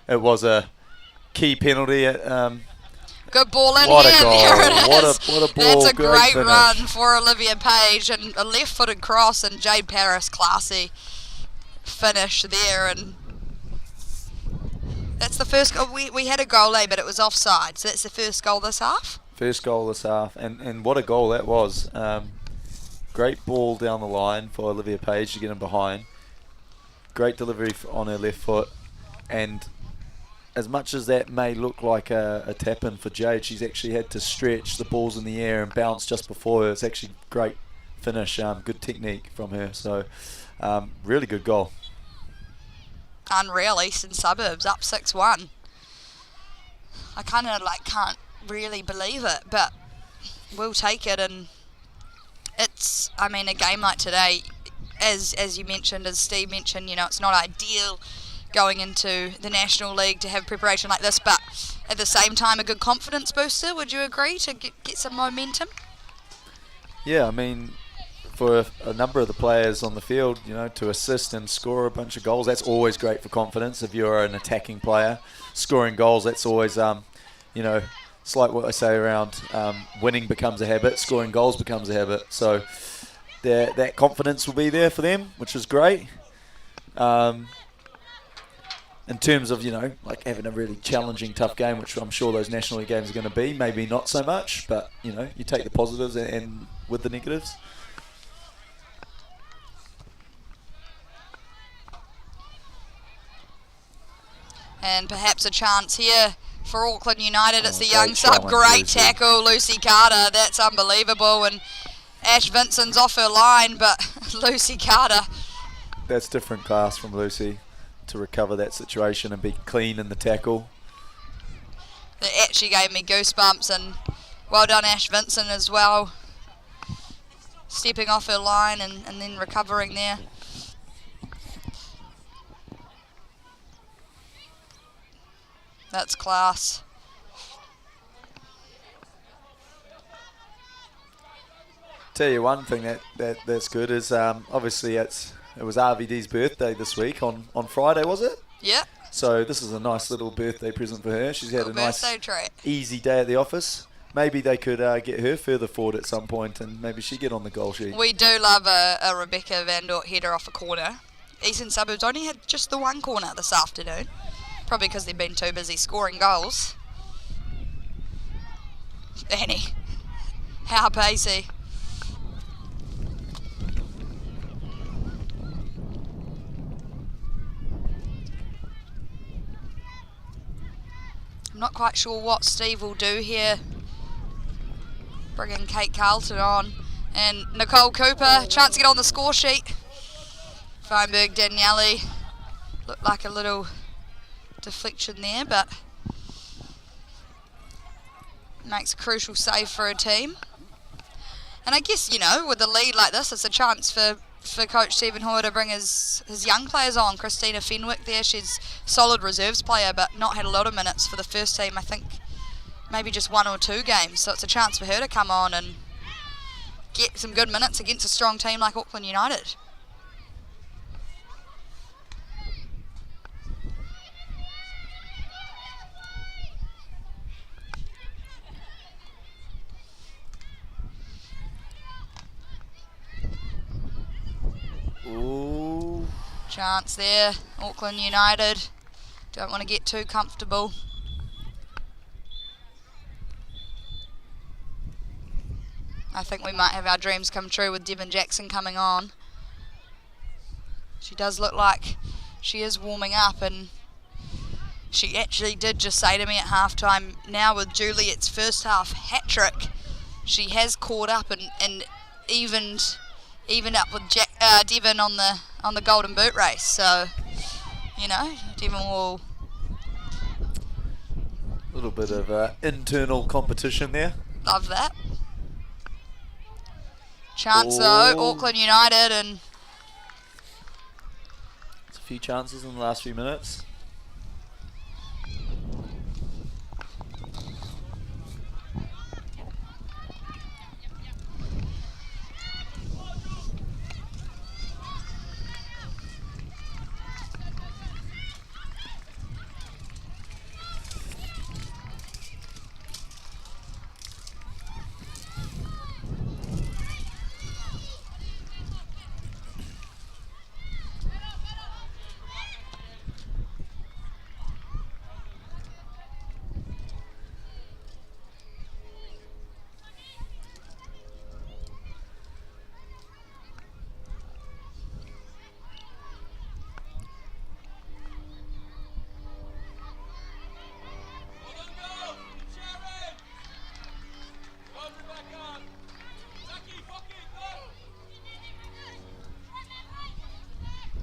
It was a key penalty at good ball in what here. A goal. There it is. What a ball. That's a great finish. Run for Olivia Page, and a left-footed cross, and Jade Paris, classy finish there. And That's the first goal. We had a goal, but it was offside. So that's the first goal this half? First goal this half. And what a goal that was. Great ball down the line for Olivia Page to get him behind. Great delivery on her left foot. And as much as that may look like a tap-in for Jade, she's actually had to stretch the balls in the air and bounce just before her. It's actually great finish, good technique from her. So, really good goal. Unreal. Eastern Suburbs up 6-1. I kind of can't really believe it, but we'll take it. And it's, I mean, a game like today, as you mentioned, as Steve mentioned, it's not ideal going into the National League to have preparation like this, but at the same time a good confidence booster. Would you agree, to get some momentum? Yeah, I mean, for a number of the players on the field, to assist and score a bunch of goals, that's always great for confidence. If you're an attacking player, scoring goals, that's always, it's like what I say around winning becomes a habit, scoring goals becomes a habit. So that confidence will be there for them, which is great. In terms of, having a really challenging, tough game, which I'm sure those National League games are going to be, maybe not so much, but, you take the positives and with the negatives. And perhaps a chance here for Auckland United. It's the young sub. Great tackle, Lucy Carter. That's unbelievable. And Ash Vincent's off her line, but Lucy Carter. That's different class from Lucy to recover that situation and be clean in the tackle. It actually gave me goosebumps, and well done Ash Vincent as well. Stepping off her line and then recovering there. That's class. Tell you one thing that's good is obviously it was RVD's birthday this week on Friday, was it? Yeah. So this is a nice little birthday present for her. She's had a nice treat. Easy day at the office. Maybe they could get her further forward at some point and maybe she get on the goal sheet. We do love a Rebecca Van Dort header off a corner. Eastern Suburbs only had just the one corner this afternoon. Probably because they've been too busy scoring goals. Annie, how pacey. I'm not quite sure what Steve will do here. Bringing Kate Carlton on. And Nicole Cooper, chance to get on the score sheet. Feinberg Daniele looked like a little deflection there, but makes a crucial save for a team. And I guess, with a lead like this, it's a chance for Coach Stephen Hoare to bring his young players on. Christina Fenwick there, she's a solid reserves player, but not had a lot of minutes for the first team. I think maybe just 1 or 2 games. So it's a chance for her to come on and get some good minutes against a strong team like Auckland United. Ooh. Chance there, Auckland United. Don't want to get too comfortable. I think we might have our dreams come true with Devon Jackson coming on. She does look like she is warming up, and she actually did just say to me at halftime, now with Juliet's first half hat-trick, she has caught up and evened up with Devon on the Golden Boot race. So, Devon will... A little bit of internal competition there. Love that. Chance though, Auckland United, and it's a few chances in the last few minutes.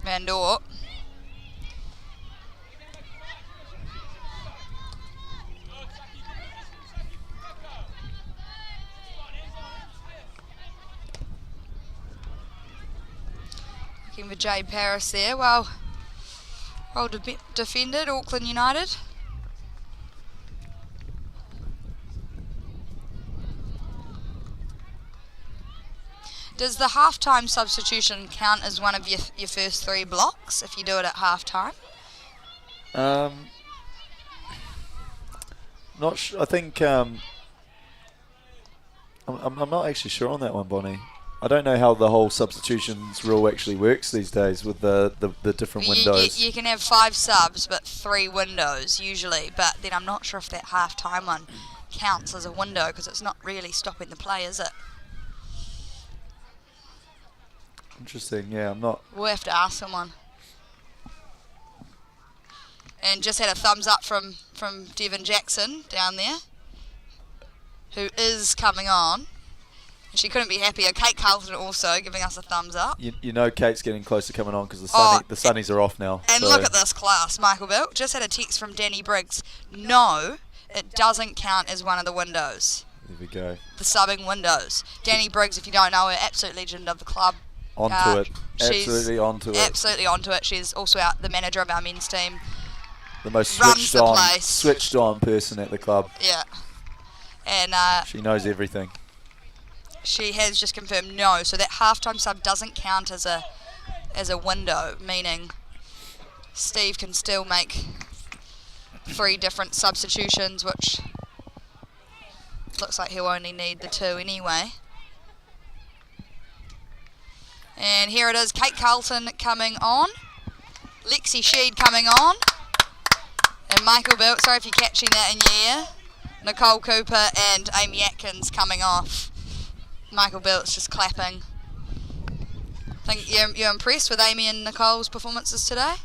Van Dort. Looking for Jay Paris there. Well defended, Auckland United. Does the halftime substitution count as one of your first 3 blocks if you do it at halftime? Not sure. I think I'm not actually sure on that one, Bonnie. I don't know how the whole substitutions rule actually works these days with the different windows. You can have 5 subs but 3 windows usually, but then I'm not sure if that half-time one counts as a window because it's not really stopping the play, is it? Interesting, yeah, I'm not... We'll have to ask someone. And just had a thumbs up from Devon Jackson down there, who is coming on. She couldn't be happier. Kate Carlton also giving us a thumbs up. You know Kate's getting close to coming on because the sunnies are off now. And so. Look at this class, Michael Bill. Just had a text from Danny Briggs. No, it doesn't count as one of the windows. There we go. The subbing windows. Danny Briggs, if you don't know her, absolute legend of the club. Onto it. Absolutely onto it. Absolutely onto it. She's also the manager of our men's team. The most switched on person at the club. Yeah. And she knows everything. She has just confirmed no, so that halftime sub doesn't count as a window, meaning Steve can still make 3 different substitutions, which looks like he'll only need the 2 anyway. And here it is, Kate Carlton coming on, Lexi Sheed coming on, and Michael Bilt, sorry if you're catching that in your ear, Nicole Cooper and Amy Atkins coming off. Michael Bilt's just clapping. Think you're impressed with Amy and Nicole's performances today?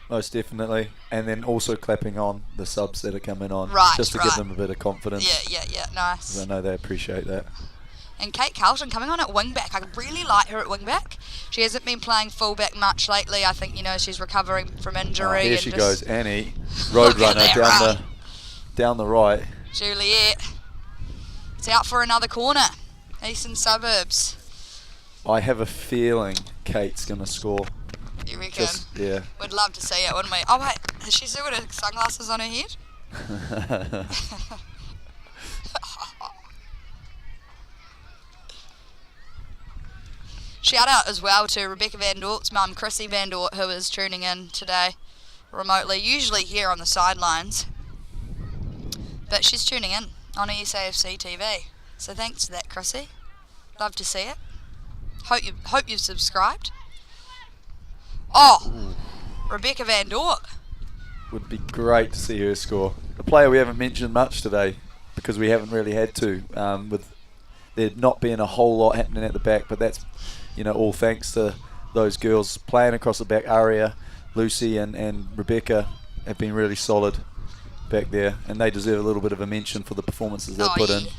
Most definitely. And then also clapping on the subs that are coming on. Right, just to give them a bit of confidence. Yeah, nice. I know they appreciate that. And Kate Carlton coming on at wingback. I really like her at wingback. She hasn't been playing fullback much lately. I think, she's recovering from injury. Here she goes, Annie, Roadrunner down the right. Juliet. It's out for another corner. Eastern Suburbs. I have a feeling Kate's going to score. You reckon? Yeah. We'd love to see it, wouldn't we? Oh, wait. Has she still got her sunglasses on her head? Shout out as well to Rebecca Van Dort's mum, Chrissy Van Dort, who is tuning in today remotely, usually here on the sidelines. But she's tuning in on ESAFC TV. So thanks to that, Chrissy. Love to see it. Hope you've subscribed. Oh, Rebecca Van Dort. Would be great to see her score. A player we haven't mentioned much today because we haven't really had to, with there not being a whole lot happening at the back, but that's all thanks to those girls playing across the back. Aria, Lucy and Rebecca have been really solid back there, and they deserve a little bit of a mention for the performances they've put in. Yeah.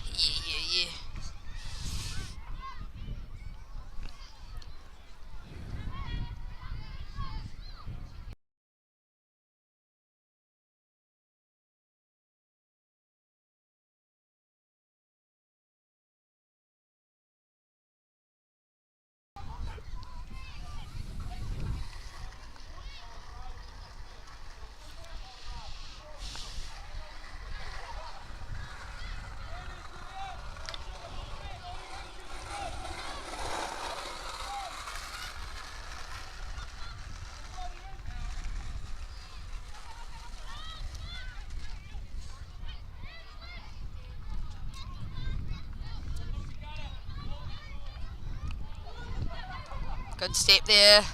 Good step there.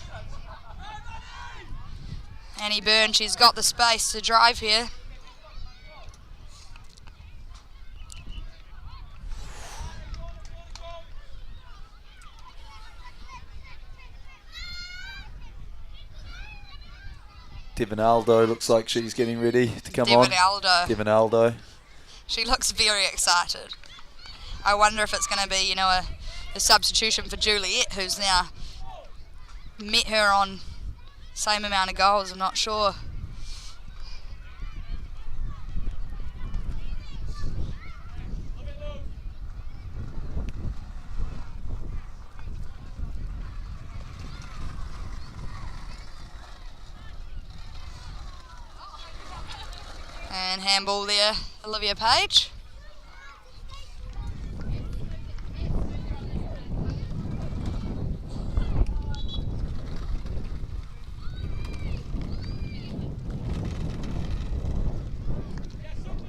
Annie Byrne, she's got the space to drive here. Devon Aldo looks like she's getting ready to come on. Devon Aldo. She looks very excited. I wonder if it's going to be, a substitution for Juliet, who's now met her on same amount of goals, I'm not sure. And handball there, Olivia Page.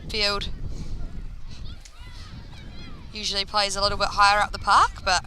Field usually plays a little bit higher up the park, but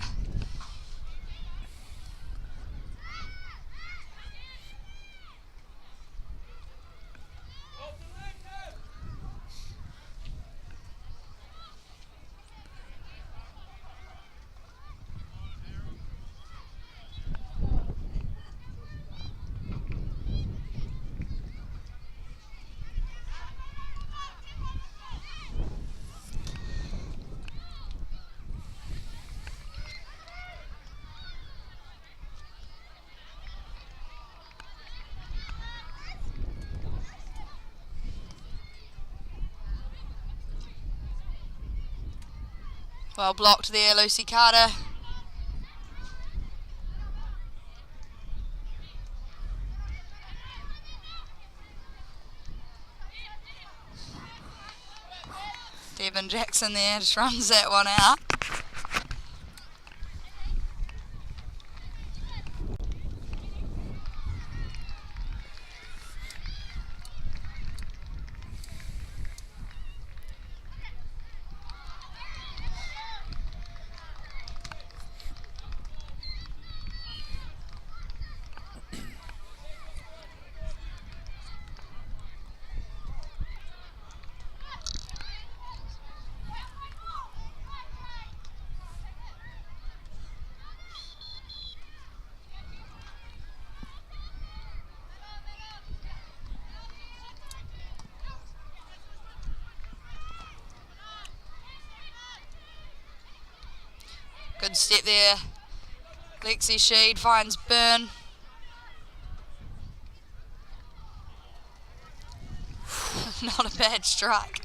well blocked there, Lucy Carter. Devon Jackson there just runs that one out. Good step there. Lexi Sheed finds Byrne. Not a bad strike.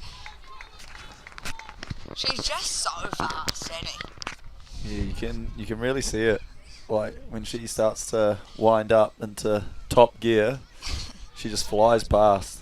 She's just so fast, Annie. Yeah, you can really see it. Like when she starts to wind up into top gear, she just flies past.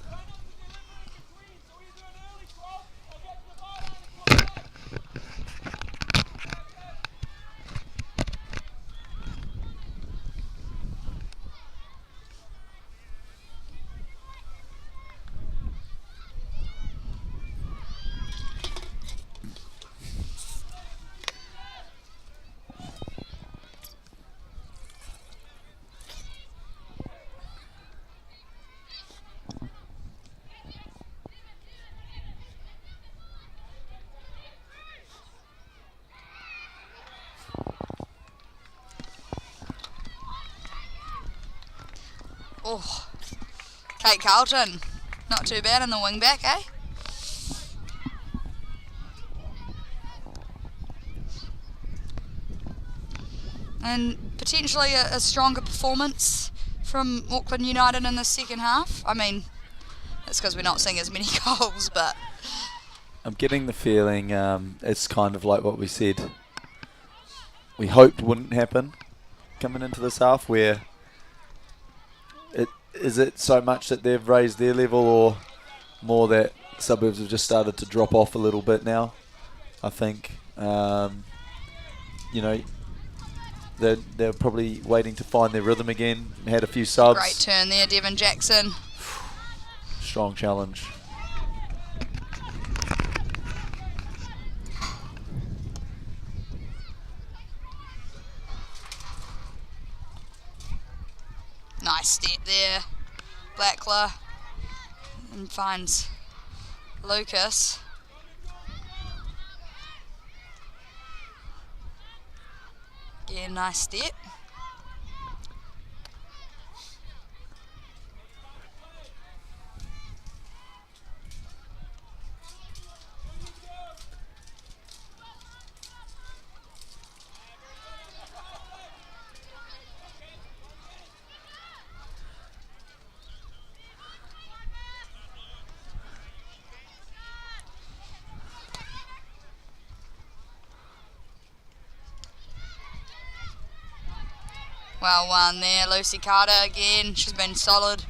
Oh, Kate Carlton, not too bad in the wing back, eh? And potentially a stronger performance from Auckland United in the second half. I mean, it's because we're not seeing as many goals, but I'm getting the feeling it's kind of like what we said we hoped wouldn't happen coming into this half, where is it so much that they've raised their level, or more that Suburbs have just started to drop off a little bit now? I think, you know, they're probably waiting to find their rhythm again. Had a few subs. Great turn there, Devon Jackson. Strong challenge. Nice step there, Blackler, and finds Lucas. Yeah, nice step. Well won there. Lucy Carter again. She's been solid.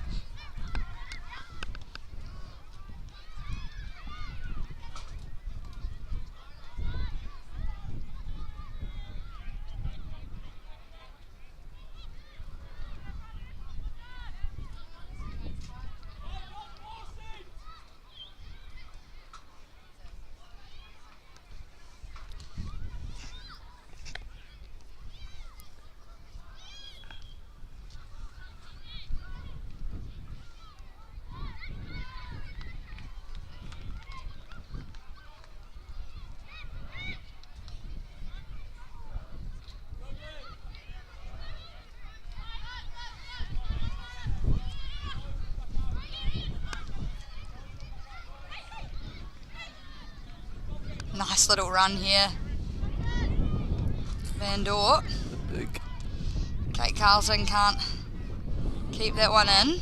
Nice little run here. Van Dort. Big. Kate Carlson can't keep that one in.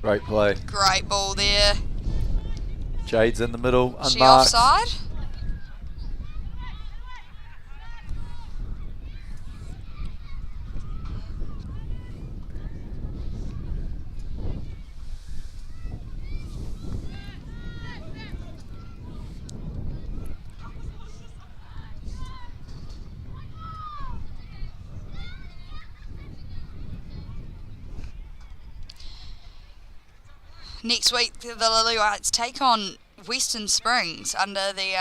Great play. Great ball there. Jade's in the middle, unmarked. She offside? Next week, the Lily Whites take on Western Springs under the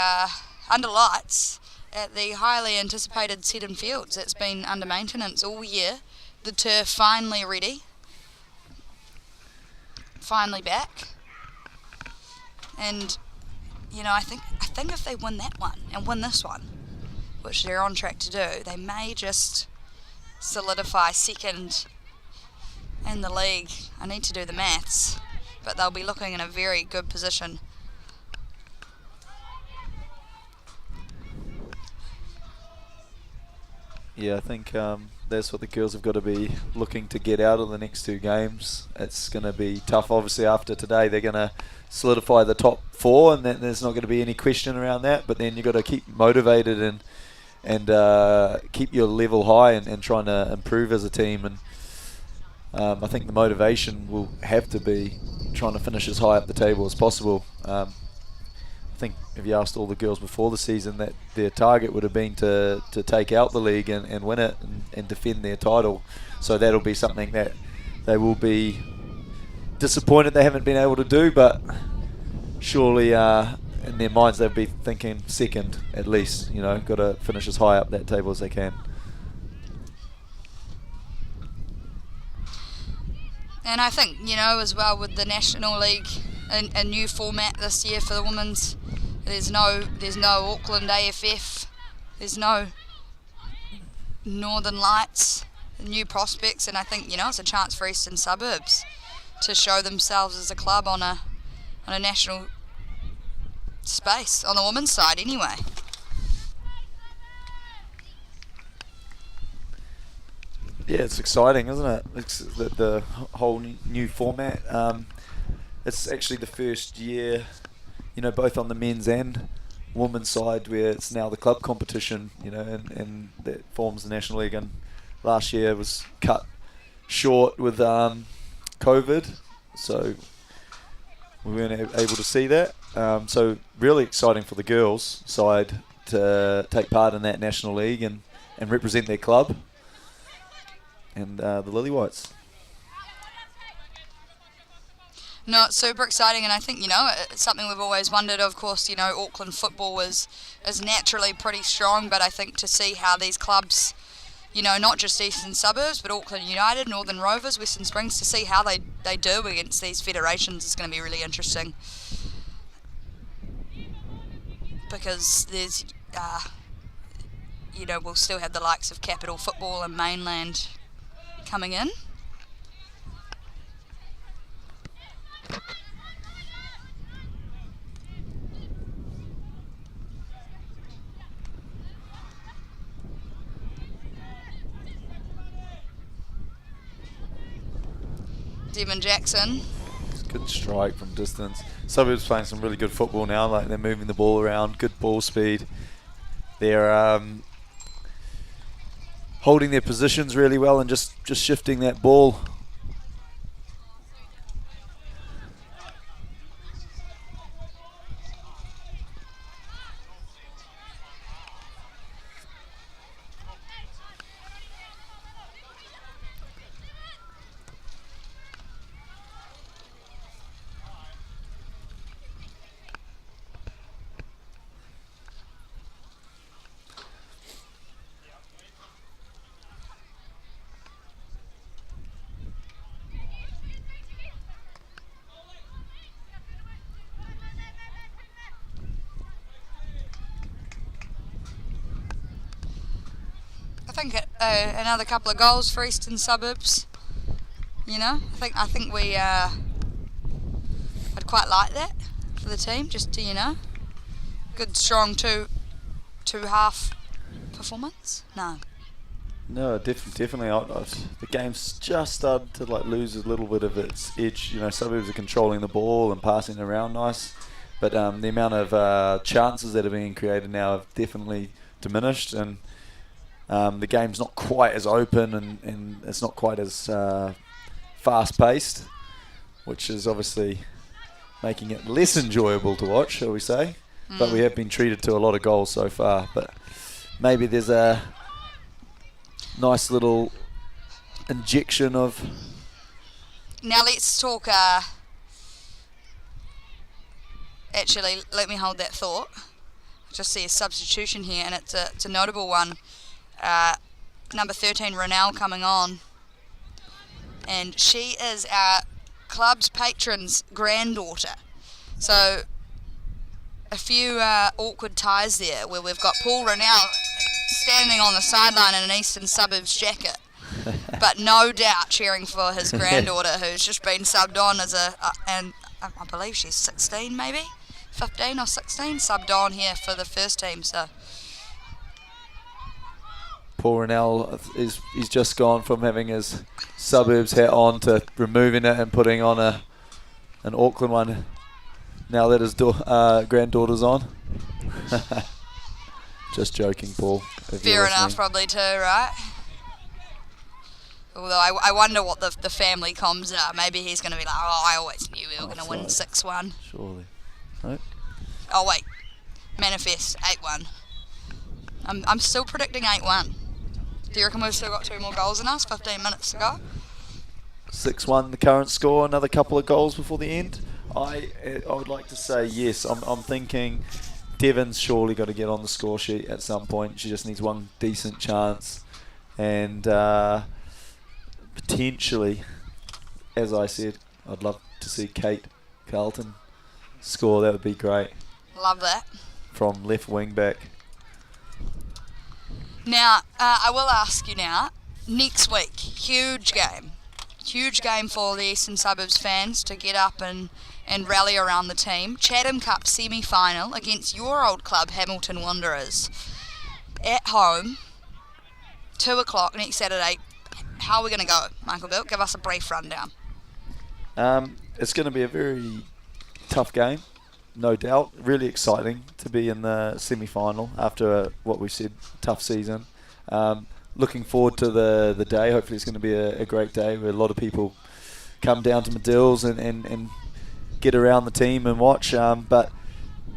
under lights at the highly anticipated Seddon Fields. It's been under maintenance all year. The turf finally ready, finally back, and you know I think if they win that one and win this one, which they're on track to do, they may just solidify second in the league. I need to do the maths. But they'll be looking in a very good position. Yeah, I think that's what the girls have got to be looking to get out of the next two games. It's going to be tough, obviously, after today. They're going to solidify the top four, and then there's not going to be any question around that. But then you've got to keep motivated and keep your level high and trying to improve as a team. And I think the motivation will have to be trying to finish as high up the table as possible. I think if you asked all the girls before the season, that their target would have been to take out the league and win it and defend their title. So that'll be something that they will be disappointed they haven't been able to do, but surely in their minds they'll be thinking second at least, you know, got to finish as high up that table as they can. And I think, you know, as well with the National League, a new format this year for the women's. There's no Auckland AFF. There's no Northern Lights, new prospects, and I think, you know, it's a chance for Eastern Suburbs to show themselves as a club on a national space, on the women's side anyway. Yeah, it's exciting, isn't it? It's the whole new format. It's actually the first year, you know, both on the men's and women's side, where it's now the club competition, you know, and that forms the National League. And last year was cut short with COVID, so we weren't able to see that. So really exciting for the girls' side to take part in that National League and represent their club. And the Lily Whites. No, it's super exciting, and I think, you know, it's something we've always wondered. Of course, you know, Auckland football is naturally pretty strong, but I think to see how these clubs not just Eastern Suburbs, but Auckland United, Northern Rovers, Western Springs, to see how they do against these federations is going to be really interesting. Because there's, we'll still have the likes of Capital Football and Mainland coming in. Devon Jackson. Good strike from distance. Suburbs playing some really good football now. Like, they're moving the ball around, good ball speed. They're holding their positions really well and just shifting that ball. I think another couple of goals for Eastern Suburbs. I think we I'd quite like that for the team, just to good strong two half performance. No, definitely. The game's just started to lose a little bit of its edge. Suburbs are controlling the ball and passing it around nice, but the amount of chances that are being created now have definitely diminished, and the game's not quite as open and it's not quite as fast-paced, which is obviously making it less enjoyable to watch, shall we say. But we have been treated to a lot of goals so far. But maybe there's a nice little injection of... Now let's talk... Actually, let me hold that thought. I just see a substitution here, and it's a notable one. Number 13, Ronelle, coming on, and she is our club's patron's granddaughter. So a few awkward ties there, where we've got Paul Ronelle standing on the sideline in an Eastern Suburbs jacket, but no doubt cheering for his granddaughter, who's just been subbed on as and I believe she's 16, maybe 15 or 16, subbed on here for the first team. So Paul Ronelle he's just gone from having his Suburbs hat on to removing it and putting on an Auckland one now that his granddaughter's on. Just joking, Paul. Fair enough, probably too, right? Although I wonder what the family comms are. Maybe he's going to be like, I always knew we were going to win 6-1. Surely. Nope. Oh, wait. Manifest, 8-1. I'm still predicting 8-1. Do you reckon we've still got 2 more goals in us? 15 minutes to go. 6-1 the current score. Another couple of goals before the end. I would like to say yes. I'm thinking Devon's surely got to get on the score sheet at some point. She just needs one decent chance. And potentially, as I said, I'd love to see Kate Carlton score. That would be great. Love that. From left wing back. Now, I will ask you now, next week, huge game for the Eastern Suburbs fans to get up and rally around the team. Chatham Cup semi-final against your old club, Hamilton Wanderers, at home, 2 o'clock next Saturday. How are we going to go, Michael Bill? Give us a brief rundown. It's going to be a very tough game, no doubt. Really exciting to be in the semi-final after what we said, tough season. Looking forward to the day. Hopefully it's going to be a great day where a lot of people come down to Medills and get around the team and watch. But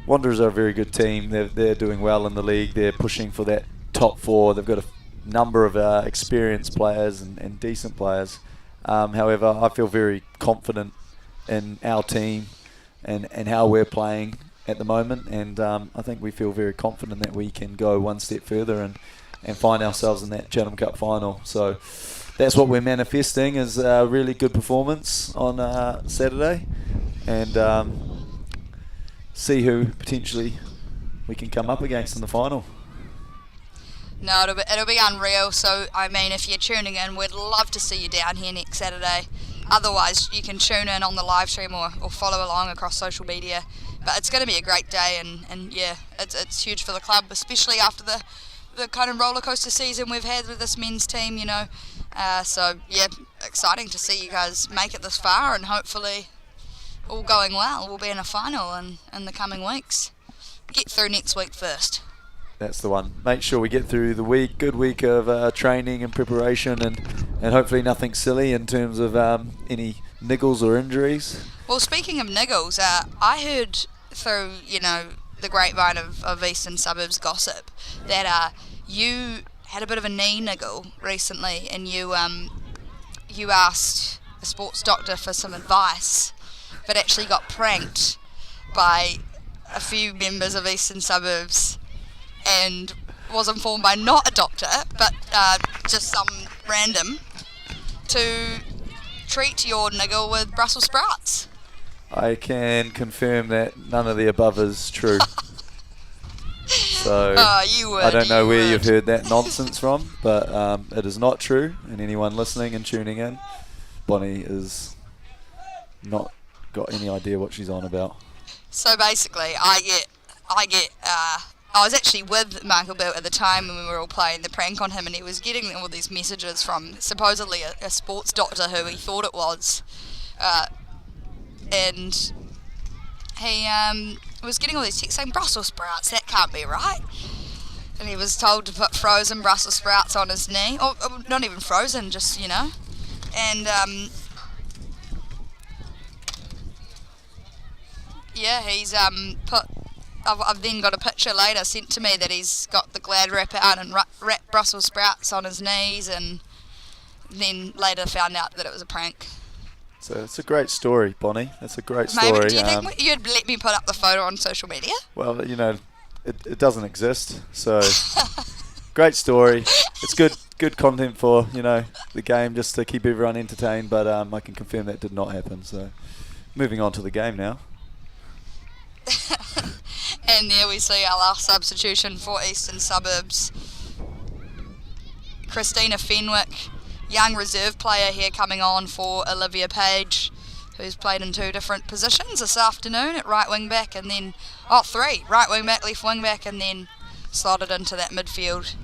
Wanderers are a very good team. They're doing well in the league. They're pushing for that top 4. They've got a number of experienced players and decent players. However, I feel very confident in our team and how we're playing at the moment, and I think we feel very confident that we can go one step further and find ourselves in that Chatham Cup final. So that's what we're manifesting, is a really good performance on Saturday, and see who potentially we can come up against in the final. No, it'll be unreal. So, I mean, if you're tuning in, we'd love to see you down here next Saturday. Otherwise, you can tune in on the live stream or follow along across social media. But it's going to be a great day, and yeah, it's huge for the club, especially after the kind of roller coaster season we've had with this men's team, you know. So, yeah, exciting to see you guys make it this far, and hopefully, all going well, we'll be in a final in the coming weeks. Get through next week first. That's the one. Make sure we get through the week, good week of training and preparation, and hopefully nothing silly in terms of any niggles or injuries. Well, speaking of niggles, I heard through, you know, the grapevine of Eastern Suburbs gossip that you had a bit of a knee niggle recently, and you asked a sports doctor for some advice, but actually got pranked by a few members of Eastern Suburbs, and was informed by not a doctor, but just some random, to treat your niggle with Brussels sprouts. I can confirm that none of the above is true. So I don't know where you've heard that nonsense from, but it is not true. And anyone listening and tuning in, Bonnie is not got any idea what she's on about. So basically, I was actually with Michael Bill at the time when we were all playing the prank on him, and he was getting all these messages from supposedly a sports doctor who he thought it was, and he was getting all these texts saying, Brussels sprouts, that can't be right. And he was told to put frozen Brussels sprouts on his knee, or not even frozen, just, you know, and yeah, he's put. I've then got a picture later sent to me that he's got the Glad wrap out and wrapped Brussels sprouts on his knees, and then later found out that it was a prank. So it's a great story, Bonnie. It's a great story. Maybe, do you think you'd let me put up the photo on social media? Well, you know, it doesn't exist, so great story. It's good content for, you know, the game, just to keep everyone entertained, but I can confirm that did not happen. So moving on to the game now. And there we see our last substitution for Eastern Suburbs. Christina Fenwick, young reserve player here, coming on for Olivia Page, who's played in 2 different positions this afternoon at right wing back, and then, 3, right wing back, left wing back, and then slotted into that midfield.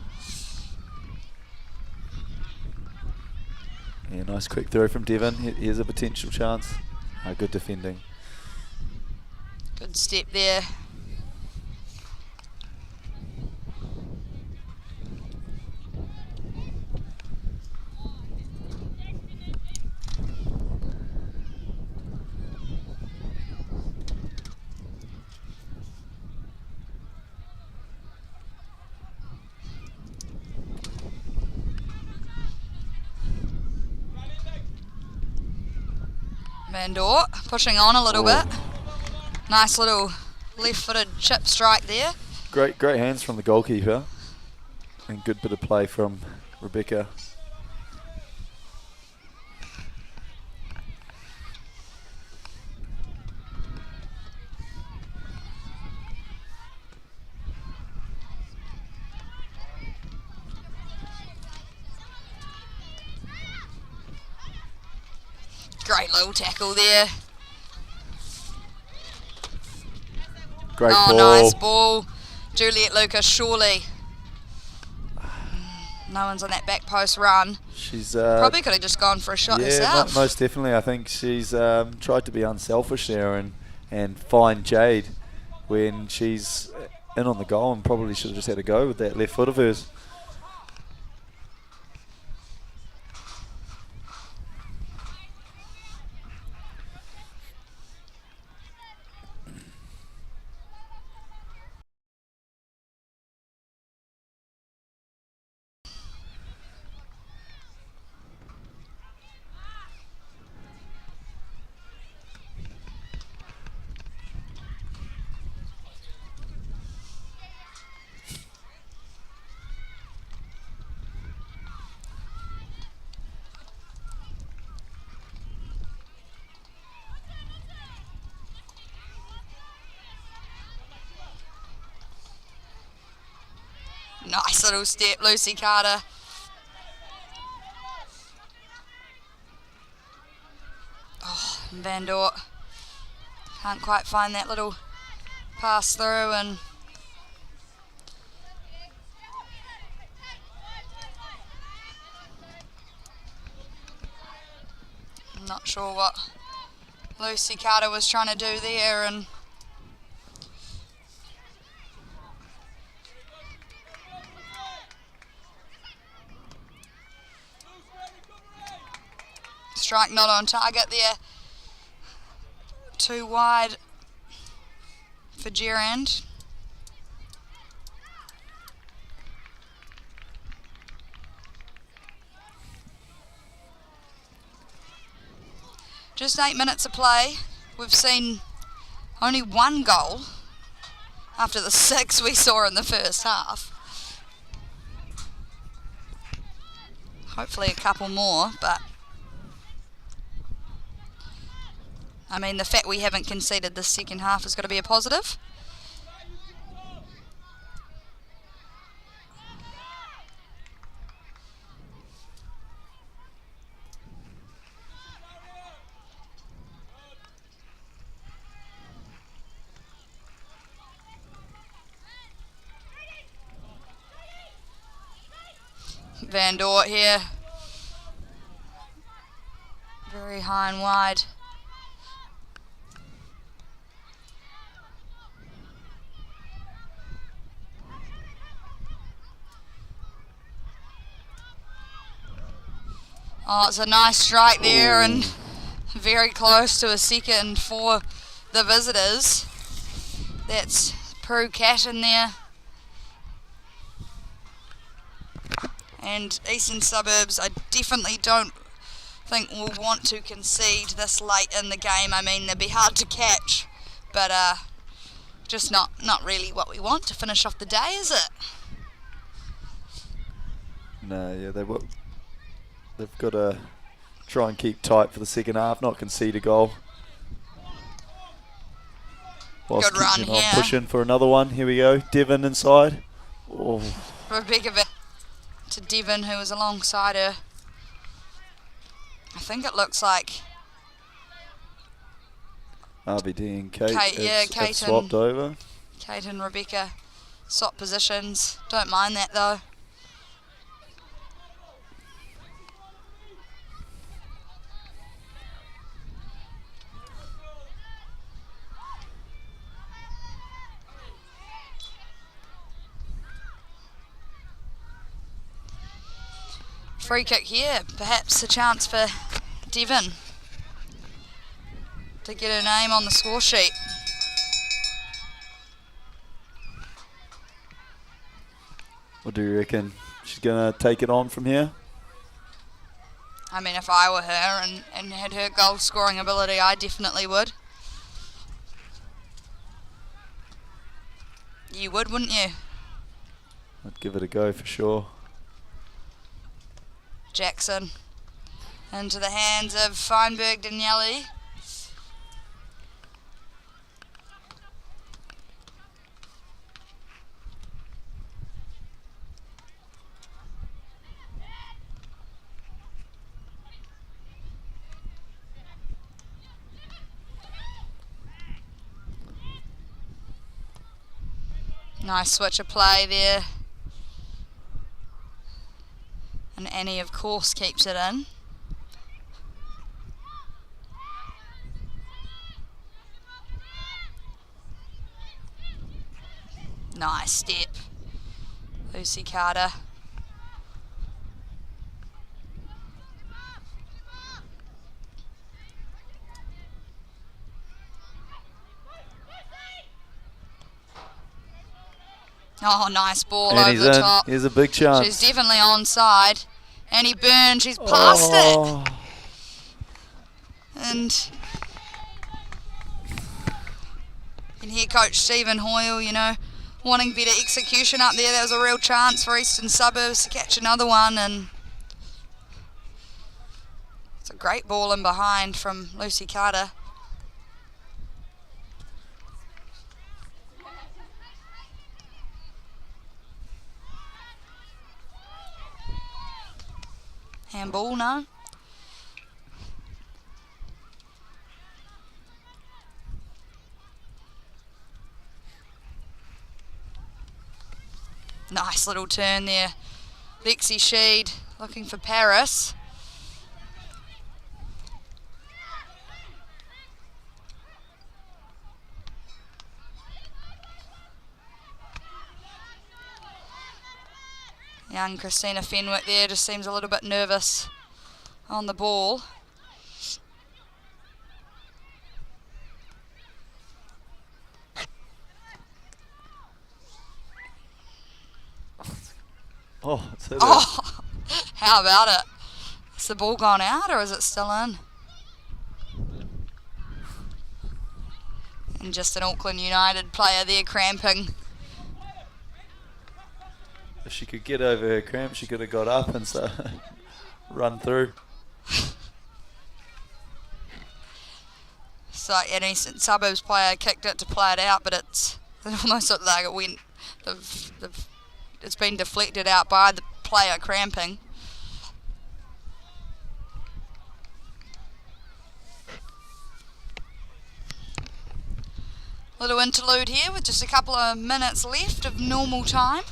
Yeah, nice quick throw from Devon. Here's a potential chance. Good defending. Good step there. Mandor pushing on a little bit. Nice little left-footed chip strike there. Great hands from the goalkeeper, and good bit of play from Rebecca. Great little tackle there. Great ball. Nice ball. Juliet Lucas, surely. No one's on that back post run. She's probably could have just gone for a shot herself. Yeah, most definitely. I think she's tried to be unselfish there and find Jade when she's in on the goal, and probably should have just had a go with that left foot of hers. little step, Lucy Carter. Oh, Van Dort can't quite find that little pass through, and I'm not sure what Lucy Carter was trying to do there, and strike not on target there. Too wide for Gerand. Just 8 minutes of play. We've seen only one goal after the 6 we saw in the first half. Hopefully a couple more, but I mean, the fact we haven't conceded the second half has got to be a positive. Van Dort here. Very high and wide. Oh, it's a nice strike there, and very close to a second for the visitors. That's Prue Catton there. And Eastern Suburbs, I definitely don't think will want to concede this late in the game. I mean, they'd be hard to catch, but just not really what we want to finish off the day, is it? No, yeah, they've got to try and keep tight for the second half, not concede a goal. Whilst Good run here. Pushing for another one. Here we go. Devon inside. Oh. Rebecca to Devon, who was alongside her. I think it looks like RBD and Kate Kate swapped over. Kate and Rebecca swap positions. Don't mind that though. Free kick here, perhaps a chance for Devon to get her name on the score sheet. What do you reckon? She's going to take it on from here? I mean, if I were her and had her goal scoring ability, I definitely would. You would, wouldn't you? I'd give it a go for sure. Jackson into the hands of Feinberg Daniele. Nice switch of play there. And Annie, of course, keeps it in. Nice step. Lucy Carter. Oh, nice ball and over the top. Here's a big chance. She's definitely onside. Annie Byrne, she's past it. And you can hear Coach Stephen Hoyle, you know, wanting better execution up there. That was a real chance for Eastern Suburbs to catch another one, and it's a great ball in behind from Lucy Carter. Handball, no. Nice little turn there. Lexi Sheed looking for Paris. Young Christina Fenwick there just seems a little bit nervous on the ball. Oh, How about it? Has the ball gone out or is it still in? And just an Auckland United player there cramping. If she could get over her cramp, she could have got up and run through. So an Eastern Suburbs player kicked it to play it out, but it almost looked like it went. It's been deflected out by the player cramping. Little interlude here with just a couple of minutes left of normal time.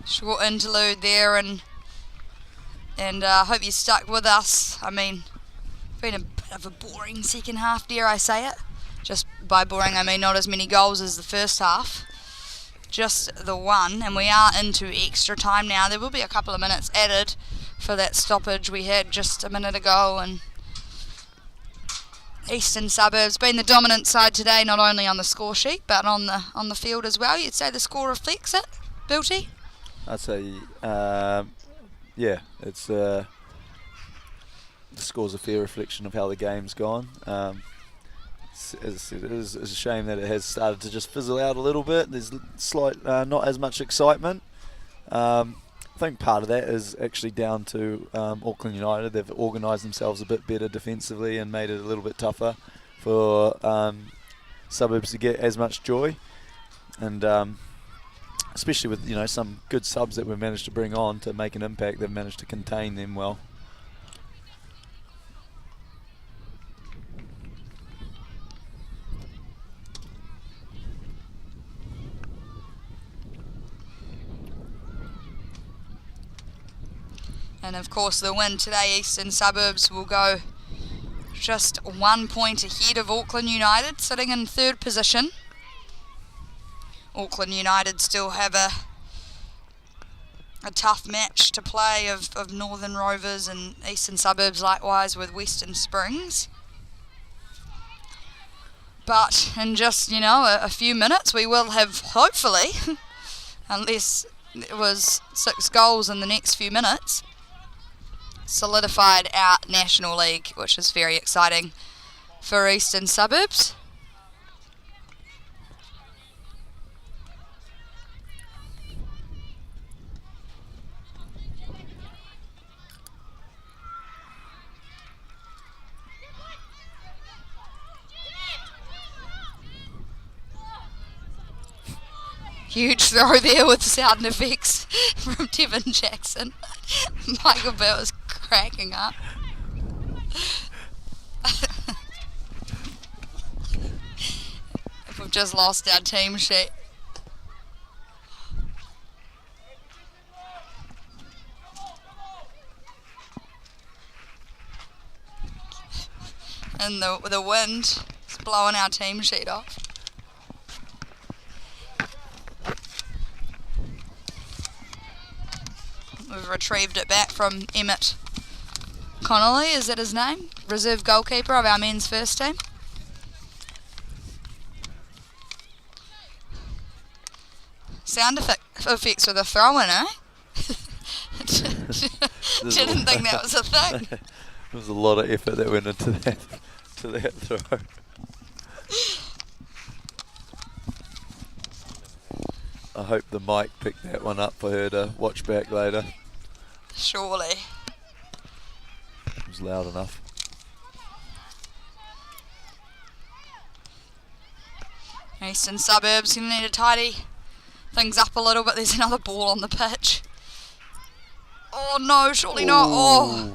Short interlude there, and I hope you stuck with us. I mean, it's been a bit of a boring second half, dare I say it. Just by boring, I mean not as many goals as the first half. Just the one, and we are into extra time now. There will be a couple of minutes added for that stoppage we had just a minute ago, and Eastern Suburbs been the dominant side today, not only on the score sheet but on the field as well. You'd say the score reflects it, Bilty? I'd say, yeah, it's the score's a fair reflection of how the game's gone. As I said, it's a shame that it has started to just fizzle out a little bit. There's slight, not as much excitement. I think part of that is actually down to Auckland United. They've organised themselves a bit better defensively and made it a little bit tougher for Suburbs to get as much joy. And especially with some good subs that we've managed to bring on to make an impact, they've managed to contain them well. And of course the win today, Eastern Suburbs will go just 1 point ahead of Auckland United, sitting in third position. Auckland United still have a tough match to play of Northern Rovers, and Eastern Suburbs likewise with Western Springs. but in just, a few minutes we will have, hopefully, unless it was 6 goals in the next few minutes, solidified our National League, which is very exciting for Eastern Suburbs. Huge throw there with sound effects from Devin Jackson. Michael Bell is cracking up. We've just lost our team sheet. And the wind is blowing our team sheet off. We've retrieved it back from Emmett Connolly, is that his name? Reserve goalkeeper of our men's first team. Sound effects with a throw-in, eh? Didn't think that was a thing. There was a lot of effort that went into that throw. I hope the mic picked that one up for her to watch back later. Surely. It was loud enough. Eastern Suburbs going to need to tidy things up a little bit. There's another ball on the pitch. Oh no, surely not. Oh,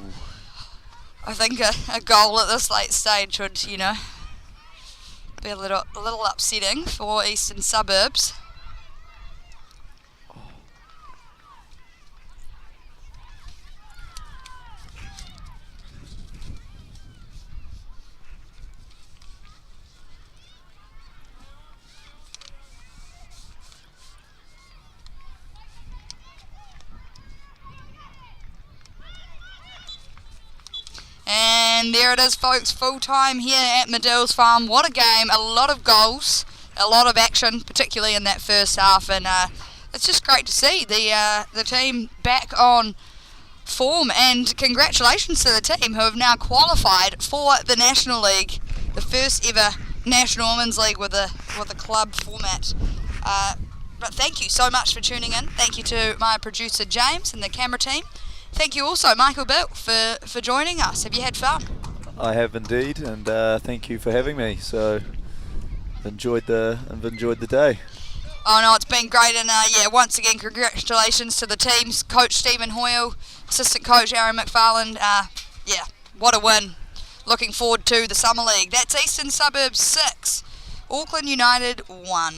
I think a goal at this late stage would, be a little upsetting for Eastern Suburbs. And there it is, folks, full time here at Medill's Farm. What a game, a lot of goals, a lot of action, particularly in that first half, and it's just great to see the team back on form, and congratulations to the team who have now qualified for the National League, the first ever National Women's League with a club format. But thank you so much for tuning in. Thank you to my producer James and the camera team. Thank you also, Michael Bill, for joining us. Have you had fun? I have indeed, and thank you for having me. So, I've enjoyed the day. Oh no, it's been great, and once again, congratulations to the teams, Coach Stephen Hoyle, Assistant Coach Aaron McFarland. What a win! Looking forward to the Summer League. That's Eastern Suburbs 6, Auckland United 1.